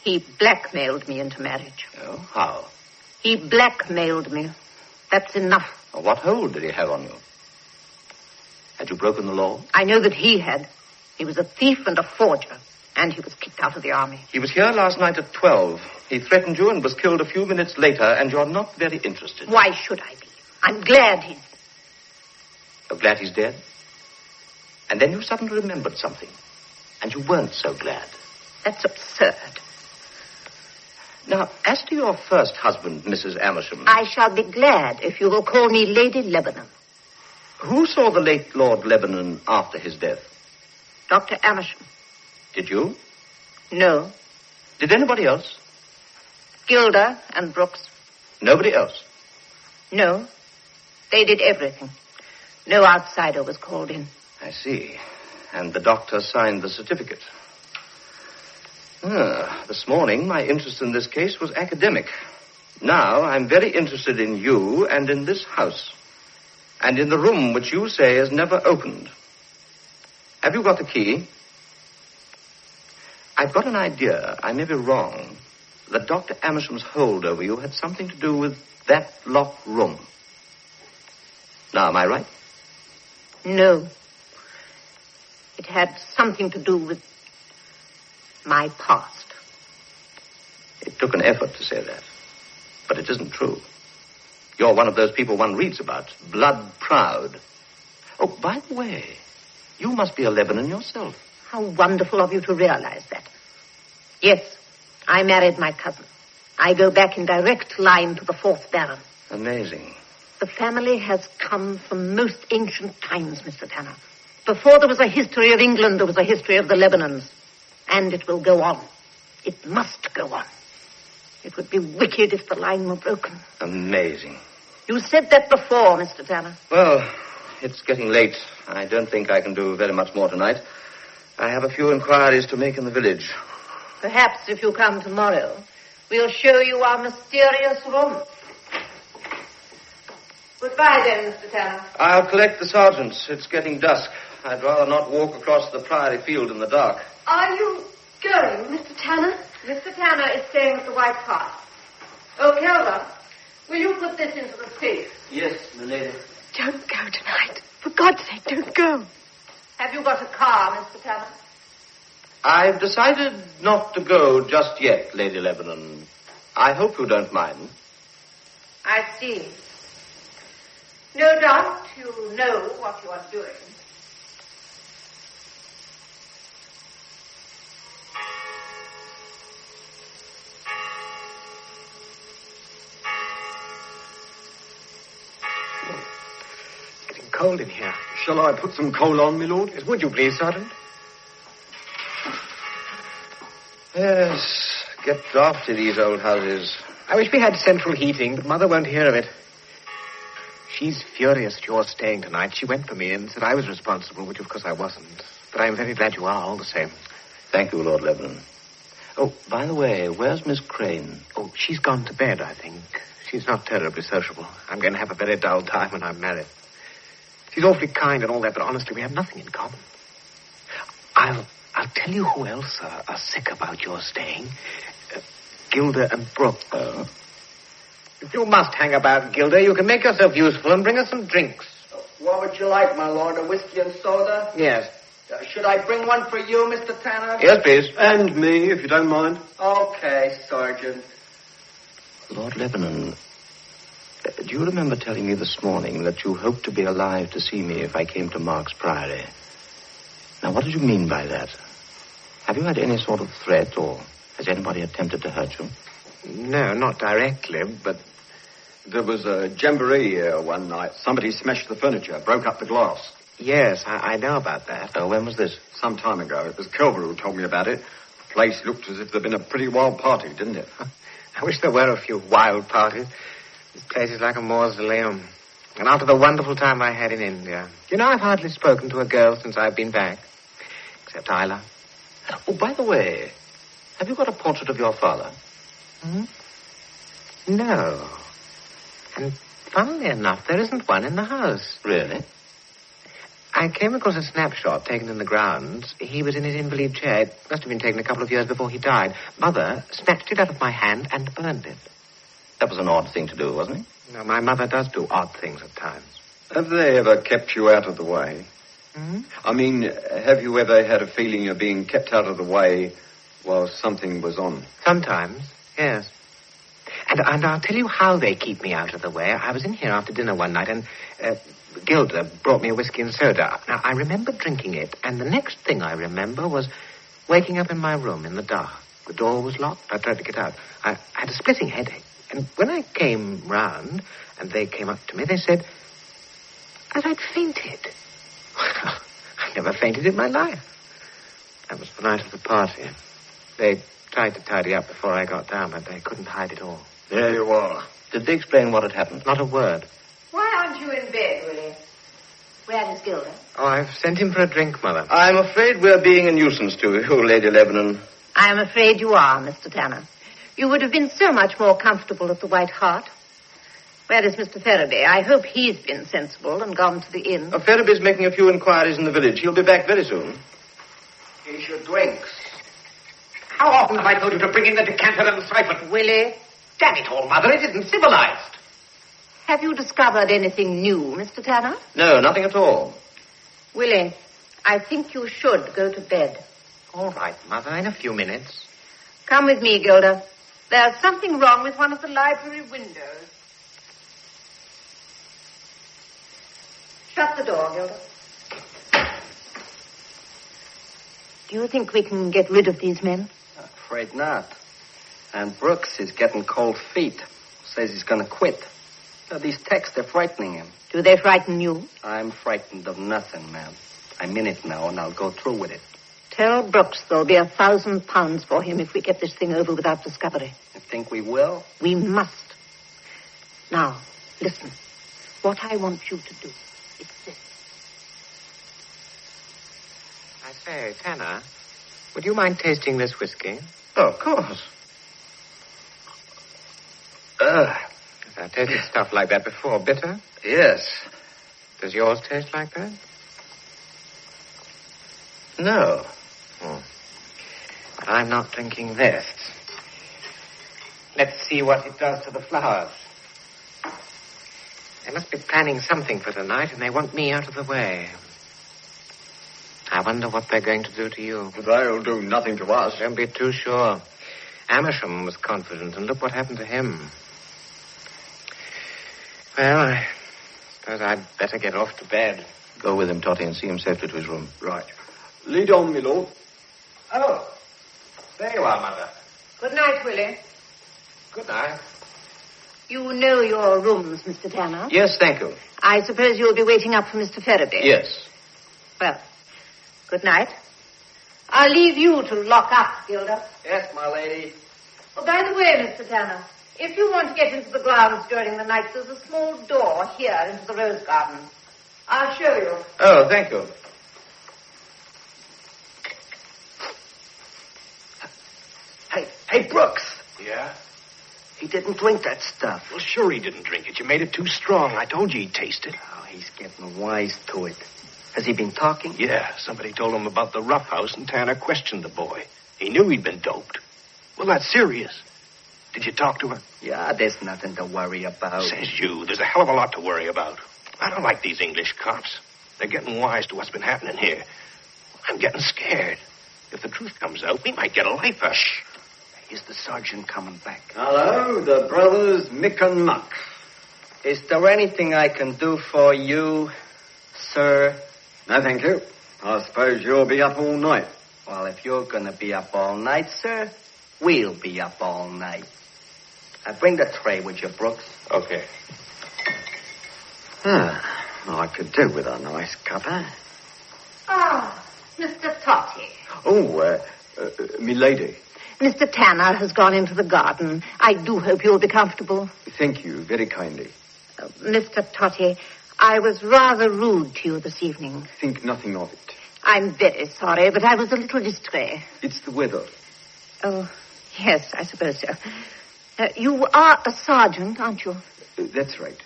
He blackmailed me into marriage. Oh, how? He blackmailed me. That's enough. Well, what hold did he have on you? Had you broken the law? I know that he had. He was a thief and a forger, and he was kicked out of the army. He was here last night at 12. He threatened you and was killed a few minutes later, and you're not very interested. Why should I be? I'm glad he's... You're glad he's dead? And then you suddenly remembered something, and you weren't so glad. That's absurd. Now, as to your first husband, Mrs. Amersham... I shall be glad if you will call me Lady Lebanon. Who saw the late Lord Lebanon after his death? Dr. Amersham. Did you? No. Did anybody else? Gilda and Brooks. Nobody else? No. They did everything. No outsider was called in. I see. And the doctor signed the certificate. This morning, my interest in this case was academic. Now, I'm very interested in you and in this house. And in the room which you say is never opened. Have you got the key? I've got an idea, I may be wrong, that Dr. Amersham's hold over you had something to do with that locked room. Now, am I right? No. It had something to do with my past. It took an effort to say that, but it isn't true. You're one of those people one reads about, blood proud. Oh, by the way, you must be a Lebanon yourself. How wonderful of you to realize that. Yes, I married my cousin. I go back in direct line to the 4th Baron. Amazing. The family has come from most ancient times, Mr. Tanner. Before there was a history of England, there was a history of the Lebanons. And it will go on. It must go on. It would be wicked if the line were broken. Amazing. You said that before, Mr. Tanner. Well, it's getting late. I don't think I can do very much more tonight. I have a few inquiries to make in the village. Perhaps if you come tomorrow, we'll show you our mysterious room. Goodbye then, Mr. Tanner. I'll collect the sergeants. It's getting dusk. I'd rather not walk across the Priory field in the dark. Are you going, Mr. Tanner? Mr. Tanner is staying at the White Hart. Oh, Kelva, will you put this into the safe? Yes, milady. Don't go tonight. For God's sake, don't go. Have you got a car, Mr. Tanner? I've decided not to go just yet, Lady Lebanon. I hope you don't mind. I see. No doubt you know what you are doing. Cold in here. Shall I put some coal on, my lord? Yes, would you please, Sergeant? Yes, get drafty, these old houses. I wish we had central heating, but Mother won't hear of it. She's furious at your staying tonight. She went for me and said I was responsible, which of course I wasn't. But I'm very glad you are, all the same. Thank you, Lord Lebanon. Oh, by the way, where's Miss Crane? Oh, she's gone to bed, I think. She's not terribly sociable. I'm going to have a very dull time when I'm married. She's awfully kind and all that, but honestly, we have nothing in common. I'll tell you who else are sick about your staying. Gilda and Brooke. Oh? If you must hang about, Gilda, you can make yourself useful and bring us some drinks. What would you like, my lord? A whiskey and soda? Yes. Should I bring one for you, Mr. Tanner? Yes, please. And me, if you don't mind. Okay, Sergeant. Lord Lebanon, do you remember telling me this morning that you hoped to be alive to see me if I came to Mark's Priory? Now, what did you mean by that? Have you had any sort of threat, or has anybody attempted to hurt you? No, not directly, but... There was a jamboree here one night. Somebody smashed the furniture, broke up the glass. Yes, I know about that. Oh, when was this? Some time ago. It was Kelver who told me about it. The place looked as if there'd been a pretty wild party, didn't it? I wish there were a few wild parties. This place is like a mausoleum. And after the wonderful time I had in India. You know, I've hardly spoken to a girl since I've been back. Except Isla. Oh, by the way, have you got a portrait of your father? Hmm? No. And funnily enough, there isn't one in the house. Really? I came across a snapshot taken in the grounds. He was in his invalid chair. It must have been taken a couple of years before he died. Mother snatched it out of my hand and burned it. That was an odd thing to do, wasn't it? No, my mother does do odd things at times. Have they ever kept you out of the way? Hmm? I mean, have you ever had a feeling of being kept out of the way while something was on? Sometimes, yes. And I'll tell you how they keep me out of the way. I was in here after dinner one night and Gilda brought me a whiskey and soda. Now, I remember drinking it, and the next thing I remember was waking up in my room in the dark. The door was locked. I tried to get out. I had a splitting headache. And when I came round and they came up to me, they said that I'd fainted. I've never fainted in my life. That was the night of the party. They tried to tidy up before I got down, but they couldn't hide it all. There you are. Did they explain what had happened? Not a word. Why aren't you in bed, Willie? Where is Gilda? Oh, I've sent him for a drink, Mother. I'm afraid we're being a nuisance to you, Lady Lebanon. I am afraid you are, Mr. Tanner. You would have been so much more comfortable at the White Hart. Where is Mr. Faraday? I hope he's been sensible and gone to the inn. Farabay's making a few inquiries in the village. He'll be back very soon. Here's your drinks. How often have I told you to bring in the decanter and the siphon? Willie? Damn it all, Mother, it isn't civilized. Have you discovered anything new, Mr. Tanner? No, nothing at all. Willie, I think you should go to bed. All right, Mother, in a few minutes. Come with me, Gilda. There's something wrong with one of the library windows. Shut the door, Gilda. Do you think we can get rid of these men? Afraid not. And Brooks is getting cold feet. Says he's going to quit. These texts, they're frightening him. Do they frighten you? I'm frightened of nothing, ma'am. I'm in it now, and I'll go through with it. Tell Brooks there'll be £1,000 for him if we get this thing over without discovery. You think we will? We must. Now, listen. What I want you to do is this. I say, Tanner, would you mind tasting this whiskey? Oh, of course. I've tasted stuff like that before. Bitter? Yes. Does yours taste like that? No. Oh. But I'm not drinking this. Let's see what it does to the flowers. They must be planning something for tonight, and they want me out of the way. I wonder what they're going to do to you. They'll do nothing to us. Don't be too sure. Amersham was confident, and look what happened to him. Well, I suppose I'd better get off to bed. Go with him, Totty, and see him safely to his room. Right. Lead on, my lord. Oh, there you are, Mother. Good night, Willie. Good night. You know your rooms, Mr. Tanner. Yes, thank you. I suppose you'll be waiting up for Mr. Faraday. Yes. Well, good night. I'll leave you to lock up, Gilda. Yes, my lady. Oh, by the way, Mr. Tanner, if you want to get into the grounds during the night, there's a small door here into the rose garden. I'll show you. Oh, thank you. Hey, Brooks. Yeah? He didn't drink that stuff. Well, sure he didn't drink it. You made it too strong. I told you he'd taste it. Oh, he's getting wise to it. Has he been talking? Yeah, somebody told him about the rough house, and Tanner questioned the boy. He knew he'd been doped. Well, that's serious. Did you talk to her? Yeah, there's nothing to worry about. Says you. There's a hell of a lot to worry about. I don't like these English cops. They're getting wise to what's been happening here. I'm getting scared. If the truth comes out, we might get a lifer. Shh. Here's the sergeant coming back. Hello, the brothers Mick and Muck. Is there anything I can do for you, sir? No, thank you. I suppose you'll be up all night. Well, if you're going to be up all night, sir, we'll be up all night. Bring the tray with you, Brooks. Okay. I could do with a nice cuppa. Ah, Mr. Totty. Oh, me lady. Mr. Tanner has gone into the garden. I do hope you'll be comfortable. Thank you very kindly. Mr. Totty, I was rather rude to you this evening. Think nothing of it. I'm very sorry, but I was a little distrait. It's the weather. Oh, yes, I suppose so. You are a sergeant, aren't you? That's right.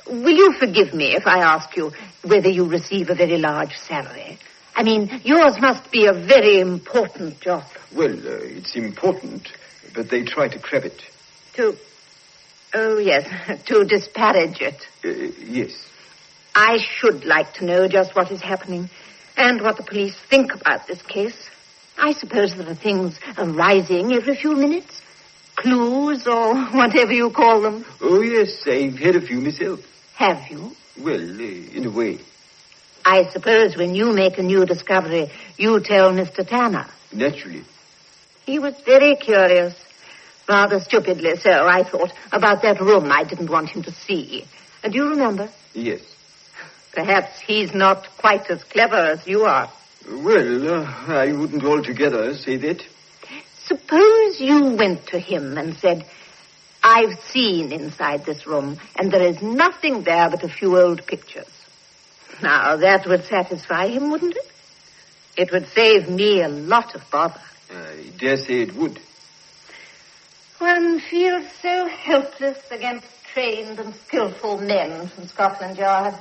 Will you forgive me if I ask you whether you receive a very large salary? I mean, yours must be a very important job. Well, it's important, but they try to crab it. Oh, yes, to disparage it. Yes. I should like to know just what is happening and what the police think about this case. I suppose there are things arising every few minutes. Clues or whatever you call them. Oh, yes, I've had a few myself. Have you? Well, in a way. I suppose when you make a new discovery, you tell Mr. Tanner. Naturally. He was very curious. Rather stupidly so, I thought, about that room I didn't want him to see. Do you remember? Yes. Perhaps he's not quite as clever as you are. Well, I wouldn't altogether say that. Suppose you went to him and said, I've seen inside this room, and there is nothing there but a few old pictures. Now, that would satisfy him, wouldn't it? It would save me a lot of bother. I dare say it would. One feels so helpless against trained and skillful men from Scotland Yard.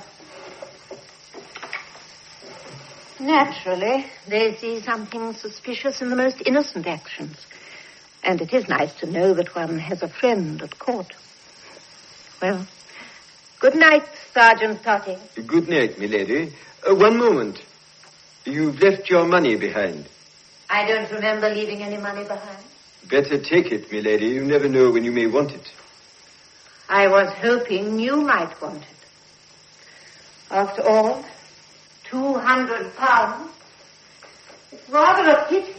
Naturally, they see something suspicious in the most innocent actions. And it is nice to know that one has a friend at court. Well, good night, Sergeant Totty. Good night, milady. One moment. You've left your money behind. I don't remember leaving any money behind. Better take it, milady. You never know when you may want it. I was hoping you might want it. After all, £200. It's rather a pity.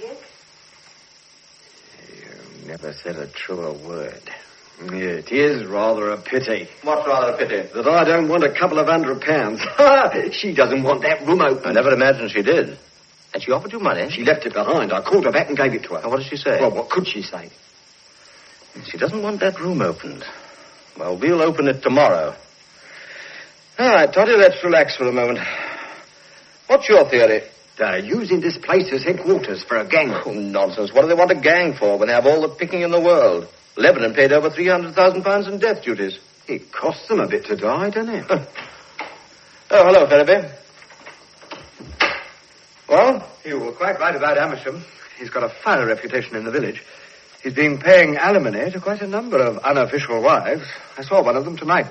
You never said a truer word. It is rather a pity. What's rather a pity? That I don't want a couple of £100. She doesn't want that room open. I never imagined she did. And she offered you money? She left it behind. I called her back and gave it to her. And what did she say? Well, what could she say? She doesn't want that room opened. Well, we'll open it tomorrow. All right, Toddy, let's relax for a moment. What's your theory? They're using this place as headquarters for a gang. Oh, nonsense. What do they want a gang for when they have all the picking in the world? Lebanon paid over £300,000 in death duties. It costs them a bit to die, doesn't it? Oh, hello, Ferriby. Well? You were quite right about Amersham. He's got a fine reputation in the village. He's been paying alimony to quite a number of unofficial wives. I saw one of them tonight.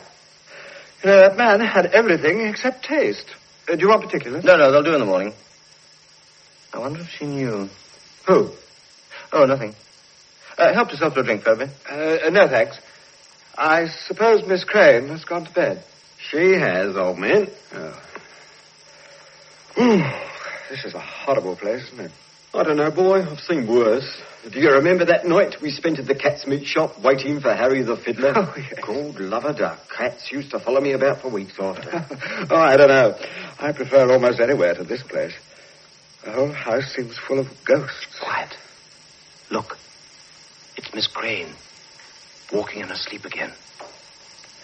You know, that man had everything except taste. Do you want particulars? No, they'll do in the morning. I wonder if she knew. Who? Oh, nothing. Help yourself to a drink, Ferriby. No, thanks. I suppose Miss Crane has gone to bed. She has, old man. Oh. This is a horrible place, isn't it? I don't know, boy. I've seen worse. Do you remember that night we spent at the cat's meat shop waiting for Harry the Fiddler? Oh, yes. God love a duck. Cats used to follow me about for weeks after. Oh, I don't know. I prefer almost anywhere to this place. The whole house seems full of ghosts. Quiet. Look. It's Miss Crane. Walking in her sleep again.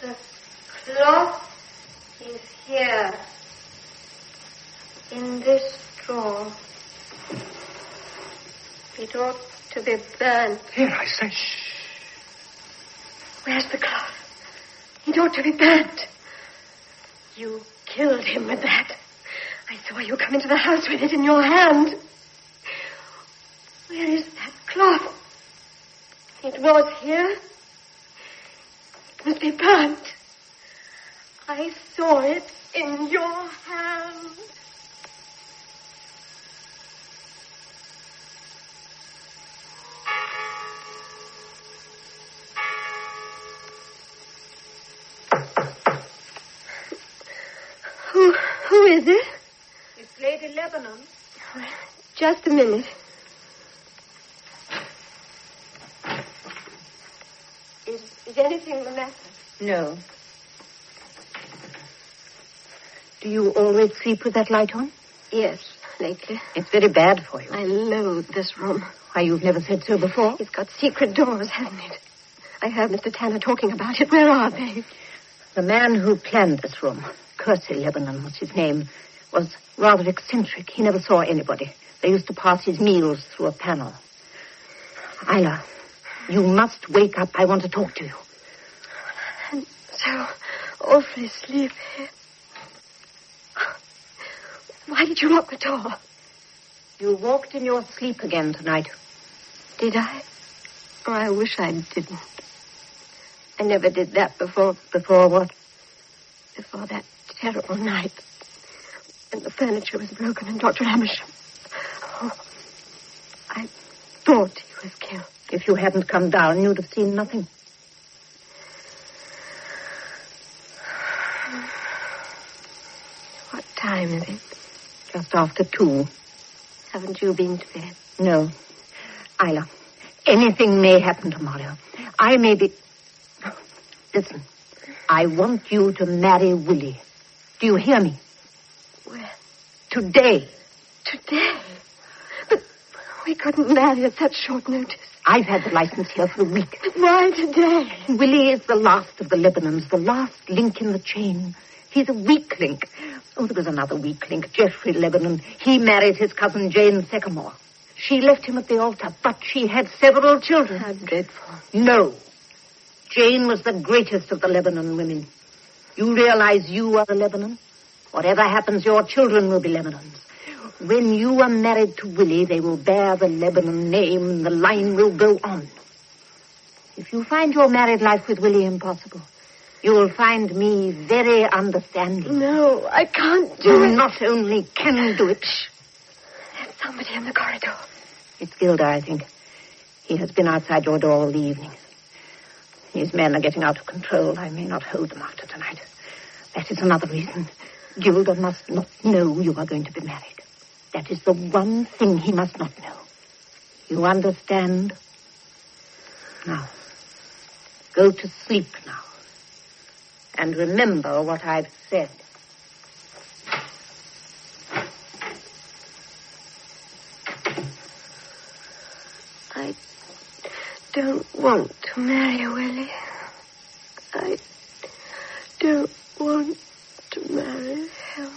The cloth is here. In this drawer. It ought to be burnt. Here, I say. Shh. Where's the cloth? It ought to be burnt. You killed him with that. I saw you come into the house with it in your hand. Where is that cloth? It was here. It must be burnt. I saw it in your hand. Who is it? It's Lady Lebanon. Just a minute. Is anything the matter? No. Do you always sleep with that light on? Yes, lately. It's very bad for you. I loathe this room. Why, you've never said so before? It's got secret doors, hasn't it? I heard Mr. Tanner talking about it. Where are they? The man who planned this room, Percy Lebanon was his name, was rather eccentric. He never saw anybody. They used to pass his meals through a panel. Isla, you must wake up. I want to talk to you. I'm so awfully sleepy. Why did you lock the door? You walked in your sleep again tonight. Did I? Oh, I wish I didn't. I never did that before. Before what? Before that terrible night. When the furniture was broken and Dr. Amersham. Oh, I thought he was killed. If you hadn't come down, you'd have seen nothing. What time is it? Just after 2. Haven't you been to bed? No. Isla, anything may happen tomorrow. I may be... Listen, I want you to marry Willie. Do you hear me? When? Today. Today? But We couldn't marry at such short notice. I've had the license here for a week. Why today? Willie is the last of the Lebanons, the last link in the chain. He's a weak link. Oh, there was another weak link, Geoffrey Lebanon. He married his cousin Jane Sycamore. She left him at the altar, but she had several children. How dreadful. No. Jane was the greatest of the Lebanon women. You realize you are a Lebanon? Whatever happens, your children will be Lebanons. When you are married to Willie, they will bear the Lebanon name and the line will go on. If you find your married life with Willie impossible, you will find me very understanding. No, I can't do You it. not only can do it. There's somebody in the corridor. It's Gilder, I think. He has been outside your door all the evening. These men are getting out of control. I may not hold them after tonight. That is another reason. Gilder must not know you are going to be married. That is the one thing he must not know. You understand? Now, go to sleep now. And remember what I've said. I don't want to marry Willie. I don't want to marry him.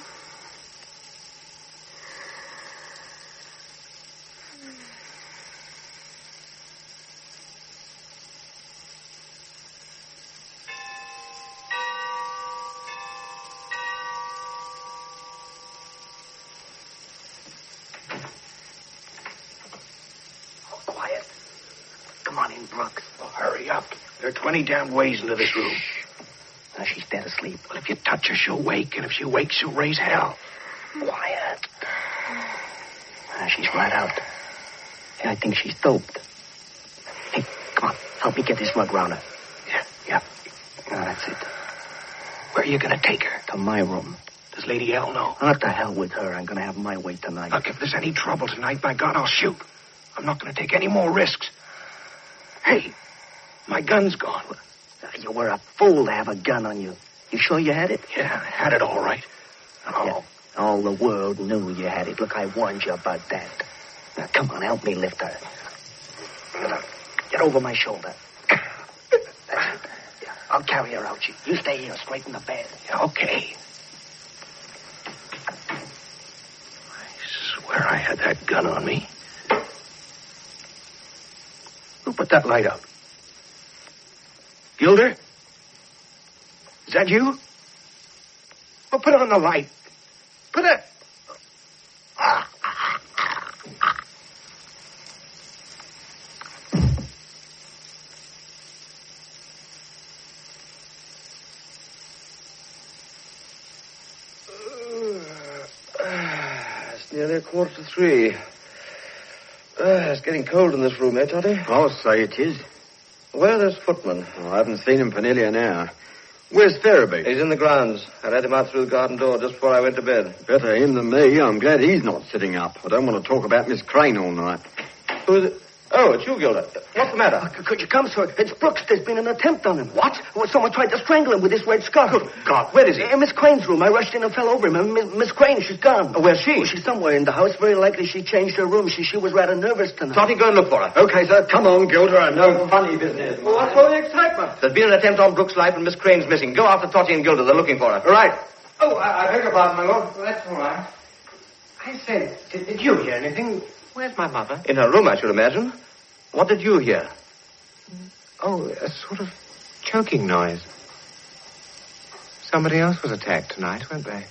Hurry up. There are 20 damn ways into this room. Now, she's dead asleep. Well, if you touch her, she'll wake, and if she wakes, she'll raise hell. Quiet. She's right out. Yeah, I think she's doped. Hey, come on. Help me get this rug round her. Yeah. Oh, that's it. Where are you going to take her? To my room. Does Lady L know? What the hell with her? I'm going to have my way tonight. Look, if there's any trouble tonight, by God, I'll shoot. I'm not going to take any more risks. Hey, my gun's gone. You were a fool to have a gun on you. You sure you had it? Yeah, I had it all right. Oh. Yeah, all the world knew you had it. Look, I warned you about that. Now, come on, help me lift her. Get over my shoulder. That's it. Yeah, I'll carry her out. You stay here, straight in the bed. Yeah, okay. I swear I had that gun on me. Who put that light out? Gilder? Is that you? Well, put on the light. Put it... It's nearly 2:45. It's getting cold in this room, eh, Toddy? I'll say it is. Where are those footmen? Oh, I haven't seen him for nearly an hour. Where's Ferriby? He's in the grounds. I let him out through the garden door just before I went to bed. Better him than me. I'm glad he's not sitting up. I don't want to talk about Miss Crane all night. Who's it? Oh, it's you, Gilder. What's the matter? Could you come, sir? It's Brooks. There's been an attempt on him. What? Well, someone tried to strangle him with this red scarf. Good God, where is he? In Miss Crane's room. I rushed in and fell over him. Miss Crane, she's gone. Oh, where's she? Well, she's somewhere in the house. Very likely she changed her room. She was rather nervous tonight. Toddy, go and look for her. Okay, sir. Come on, Gilder. No funny business. Well, what's all the excitement? There's been an attempt on Brooks' life and Miss Crane's missing. Go after Toddy and Gilder. They're looking for her. All right. Oh, I beg your pardon, my lord. Well, that's all right. I said, did you hear anything? Where's my mother? In her room, I should imagine. What did you hear? Oh, a sort of choking noise. Somebody else was attacked tonight, weren't they?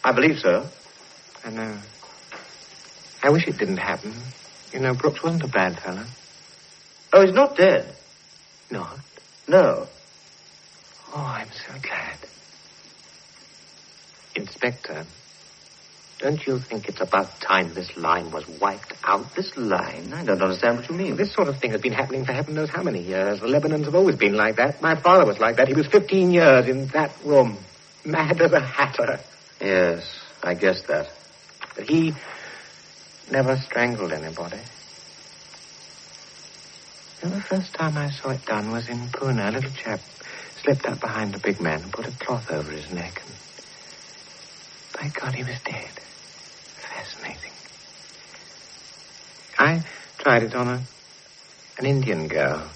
I believe so. I know. I wish it didn't happen. You know, Brooks wasn't a bad fellow. Oh, he's not dead? Not? No. Oh, I'm so glad. Inspector, don't you think it's about time this line was wiped out? This line? I don't understand what you mean. This sort of thing has been happening for heaven knows how many years. The Lebanons have always been like that. My father was like that. He was 15 years in that room. Mad as a hatter. Yes, I guessed that. But he never strangled anybody. You know, the first time I saw it done was in Pune. A little chap slipped up behind a big man and put a cloth over his neck. And by God, he was dead. Fascinating. I tried it on an Indian girl.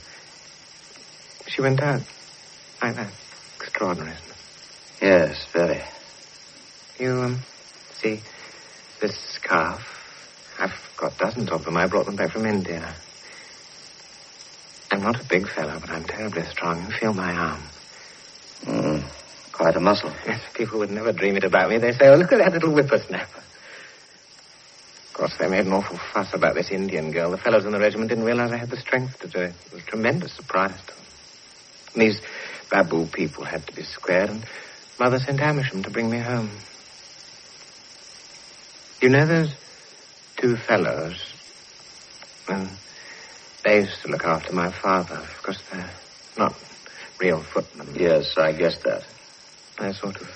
She went out like that. Extraordinary, isn't it? Yes, very. You, see, this scarf, I've got dozens of them. I brought them back from India. I'm not a big fellow, but I'm terribly strong. You feel my arm. Quite a muscle. Yes, people would never dream it about me. They say, oh, look at that little whippersnapper. Of course, they made an awful fuss about this Indian girl. The fellows in the regiment didn't realize I had the strength to do it. It was a tremendous surprise to them. And these Babu people had to be squared, and Mother sent Amersham to bring me home. You know those two fellows? Well, they used to look after my father. Of course, they're not real footmen. Yes, I guessed that. They're sort of,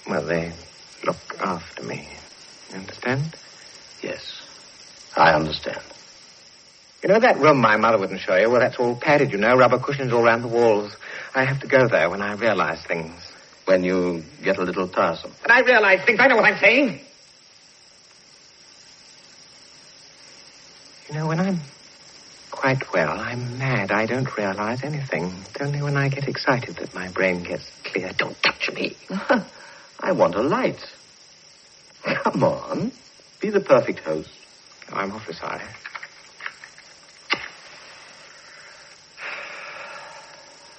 well, they look after me. You understand? Yes, I understand. You know that room my mother wouldn't show you? Well, that's all padded, you know, rubber cushions all around the walls. I have to go there when I realize things. When you get a little tiresome. When I realize things, I know what I'm saying. You know, when I'm quite well, I'm mad. I don't realize anything. It's only when I get excited that my brain gets clear. Don't touch me. I want a light. Come on. Be the perfect host. Oh, I'm awfully sorry.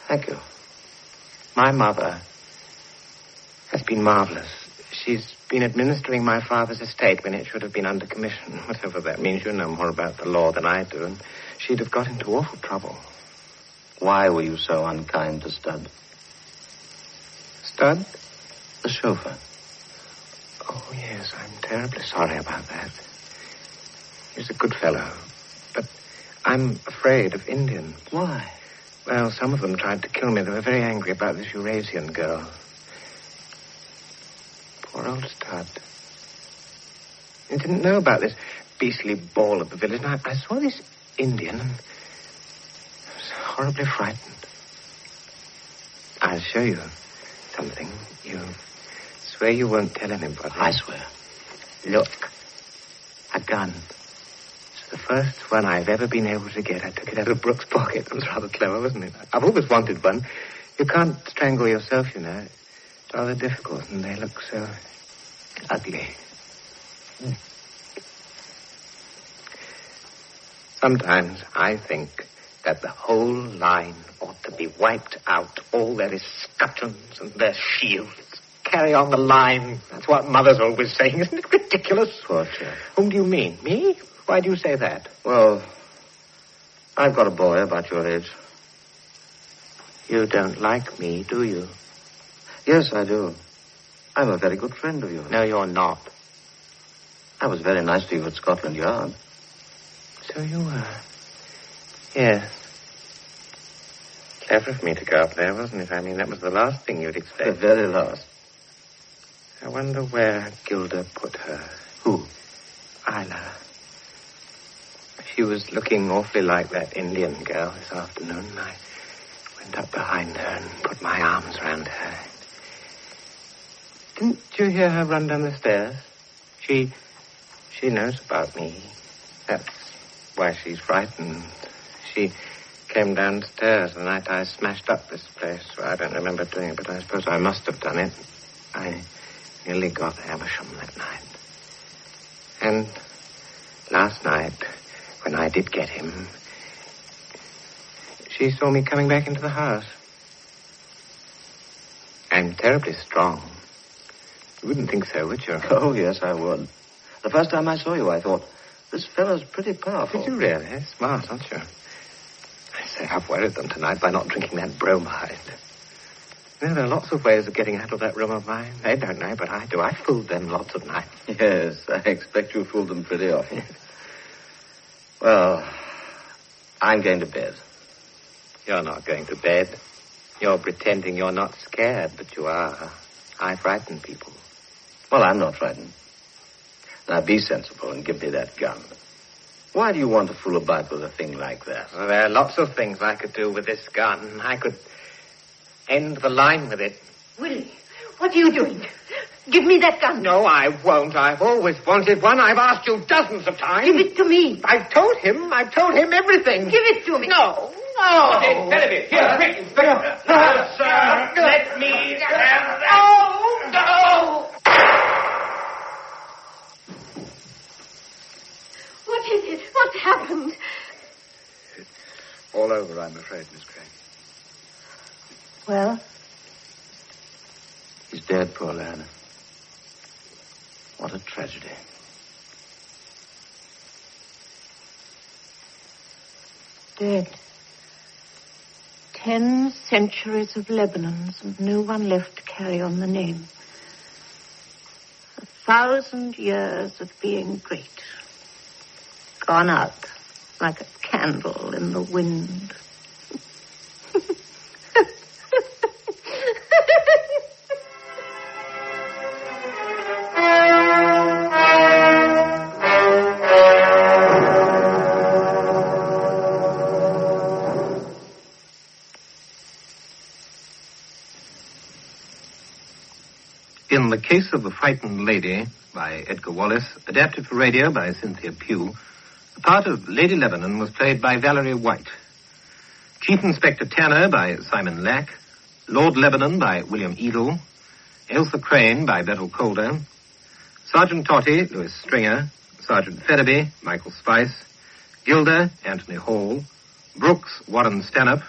Thank you. My mother has been marvelous. She's been administering my father's estate when it should have been under commission. Whatever that means, you know more about the law than I do, and she'd have got into awful trouble. Why were you so unkind to Stud? Stud? The chauffeur. Oh, yes, I'm terribly sorry about that. He's a good fellow, but I'm afraid of Indians. Why? Well, some of them tried to kill me. They were very angry about this Eurasian girl. Poor old Stud. He didn't know about this beastly ball at the village, and I saw this Indian, and I was horribly frightened. I'll show you something. You swear you won't tell anybody. I swear. Look. A gun. It's the first one I've ever been able to get. I took it out of Brooke's pocket. It was rather clever, wasn't it? I've always wanted one. You can't strangle yourself, you know. It's rather difficult, and they look so ugly. Sometimes I think that the whole line ought to be wiped out. All their escutcheons and their shields. Carry on the line. That's what Mother's always saying. Isn't it ridiculous? Poor chap. Whom do you mean? Me? Why do you say that? Well, I've got a boy about your age. You don't like me, do you? Yes, I do. I'm a very good friend of yours. No, you're not. I was very nice to you at Scotland Yard. So you were. Yes. Clever of me to go up there, wasn't it? I mean, that was the last thing you'd expect. The very last. I wonder where Gilda put her. Who? Isla. She was looking awfully like that Indian girl this afternoon. I went up behind her and put my arms around her. Didn't you hear her run down the stairs? She knows about me. That's why she's frightened. She came downstairs the night I smashed up this place. Well, I don't remember doing it, but I suppose I must have done it. I nearly got Amersham that night. And last night, when I did get him, she saw me coming back into the house. I'm terribly strong. You wouldn't think so, would you? Oh, yes, I would. The first time I saw you, I thought, this fellow's pretty powerful. Did you really? Smart, aren't you? I say, I've worried them tonight by not drinking that bromide. You know, there are lots of ways of getting out of that room of mine. They don't know, but I do. I fooled them lots of nights. Yes, I expect you fooled them pretty often. Well, I'm going to bed. You're not going to bed. You're pretending you're not scared, but you are. I frighten people. Well, I'm not frightened. Now, be sensible and give me that gun. Why do you want to fool about with a thing like that? Well, there are lots of things I could do with this gun. I could end the line with it. Willie, what are you doing? Give me that gun. No, I won't. I've always wanted one. I've asked you dozens of times. Give it to me. I've told him everything. Give it to me. No. Here, quick, Inspector. Sir, let me have that. Oh, no. What is it? What's happened? All over, I'm afraid, Miss Crane. Well? He's dead, poor lad. What a tragedy. Dead. 10 centuries of Lebanons and no one left to carry on the name. 1,000 years of being great. Gone out like a candle in the wind. In The Case of the Frightened Lady, by Edgar Wallace, adapted for radio by Cynthia Pugh, the part of Lady Lebanon was played by Valerie White. Chief Inspector Tanner by Simon Lack, Lord Lebanon by William Edel, Ailsa Crane by Beryl Calder, Sergeant Totty, Louis Stringer, Sergeant Ferriby, Michael Spice, Gilder, Anthony Hall, Brooks, Warren Stanhope,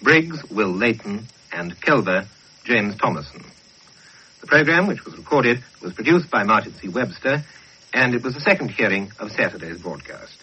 Briggs, Will Layton, and Kelver, James Thomason. The program, which was recorded, was produced by Martin C. Webster, and it was the second hearing of Saturday's broadcast.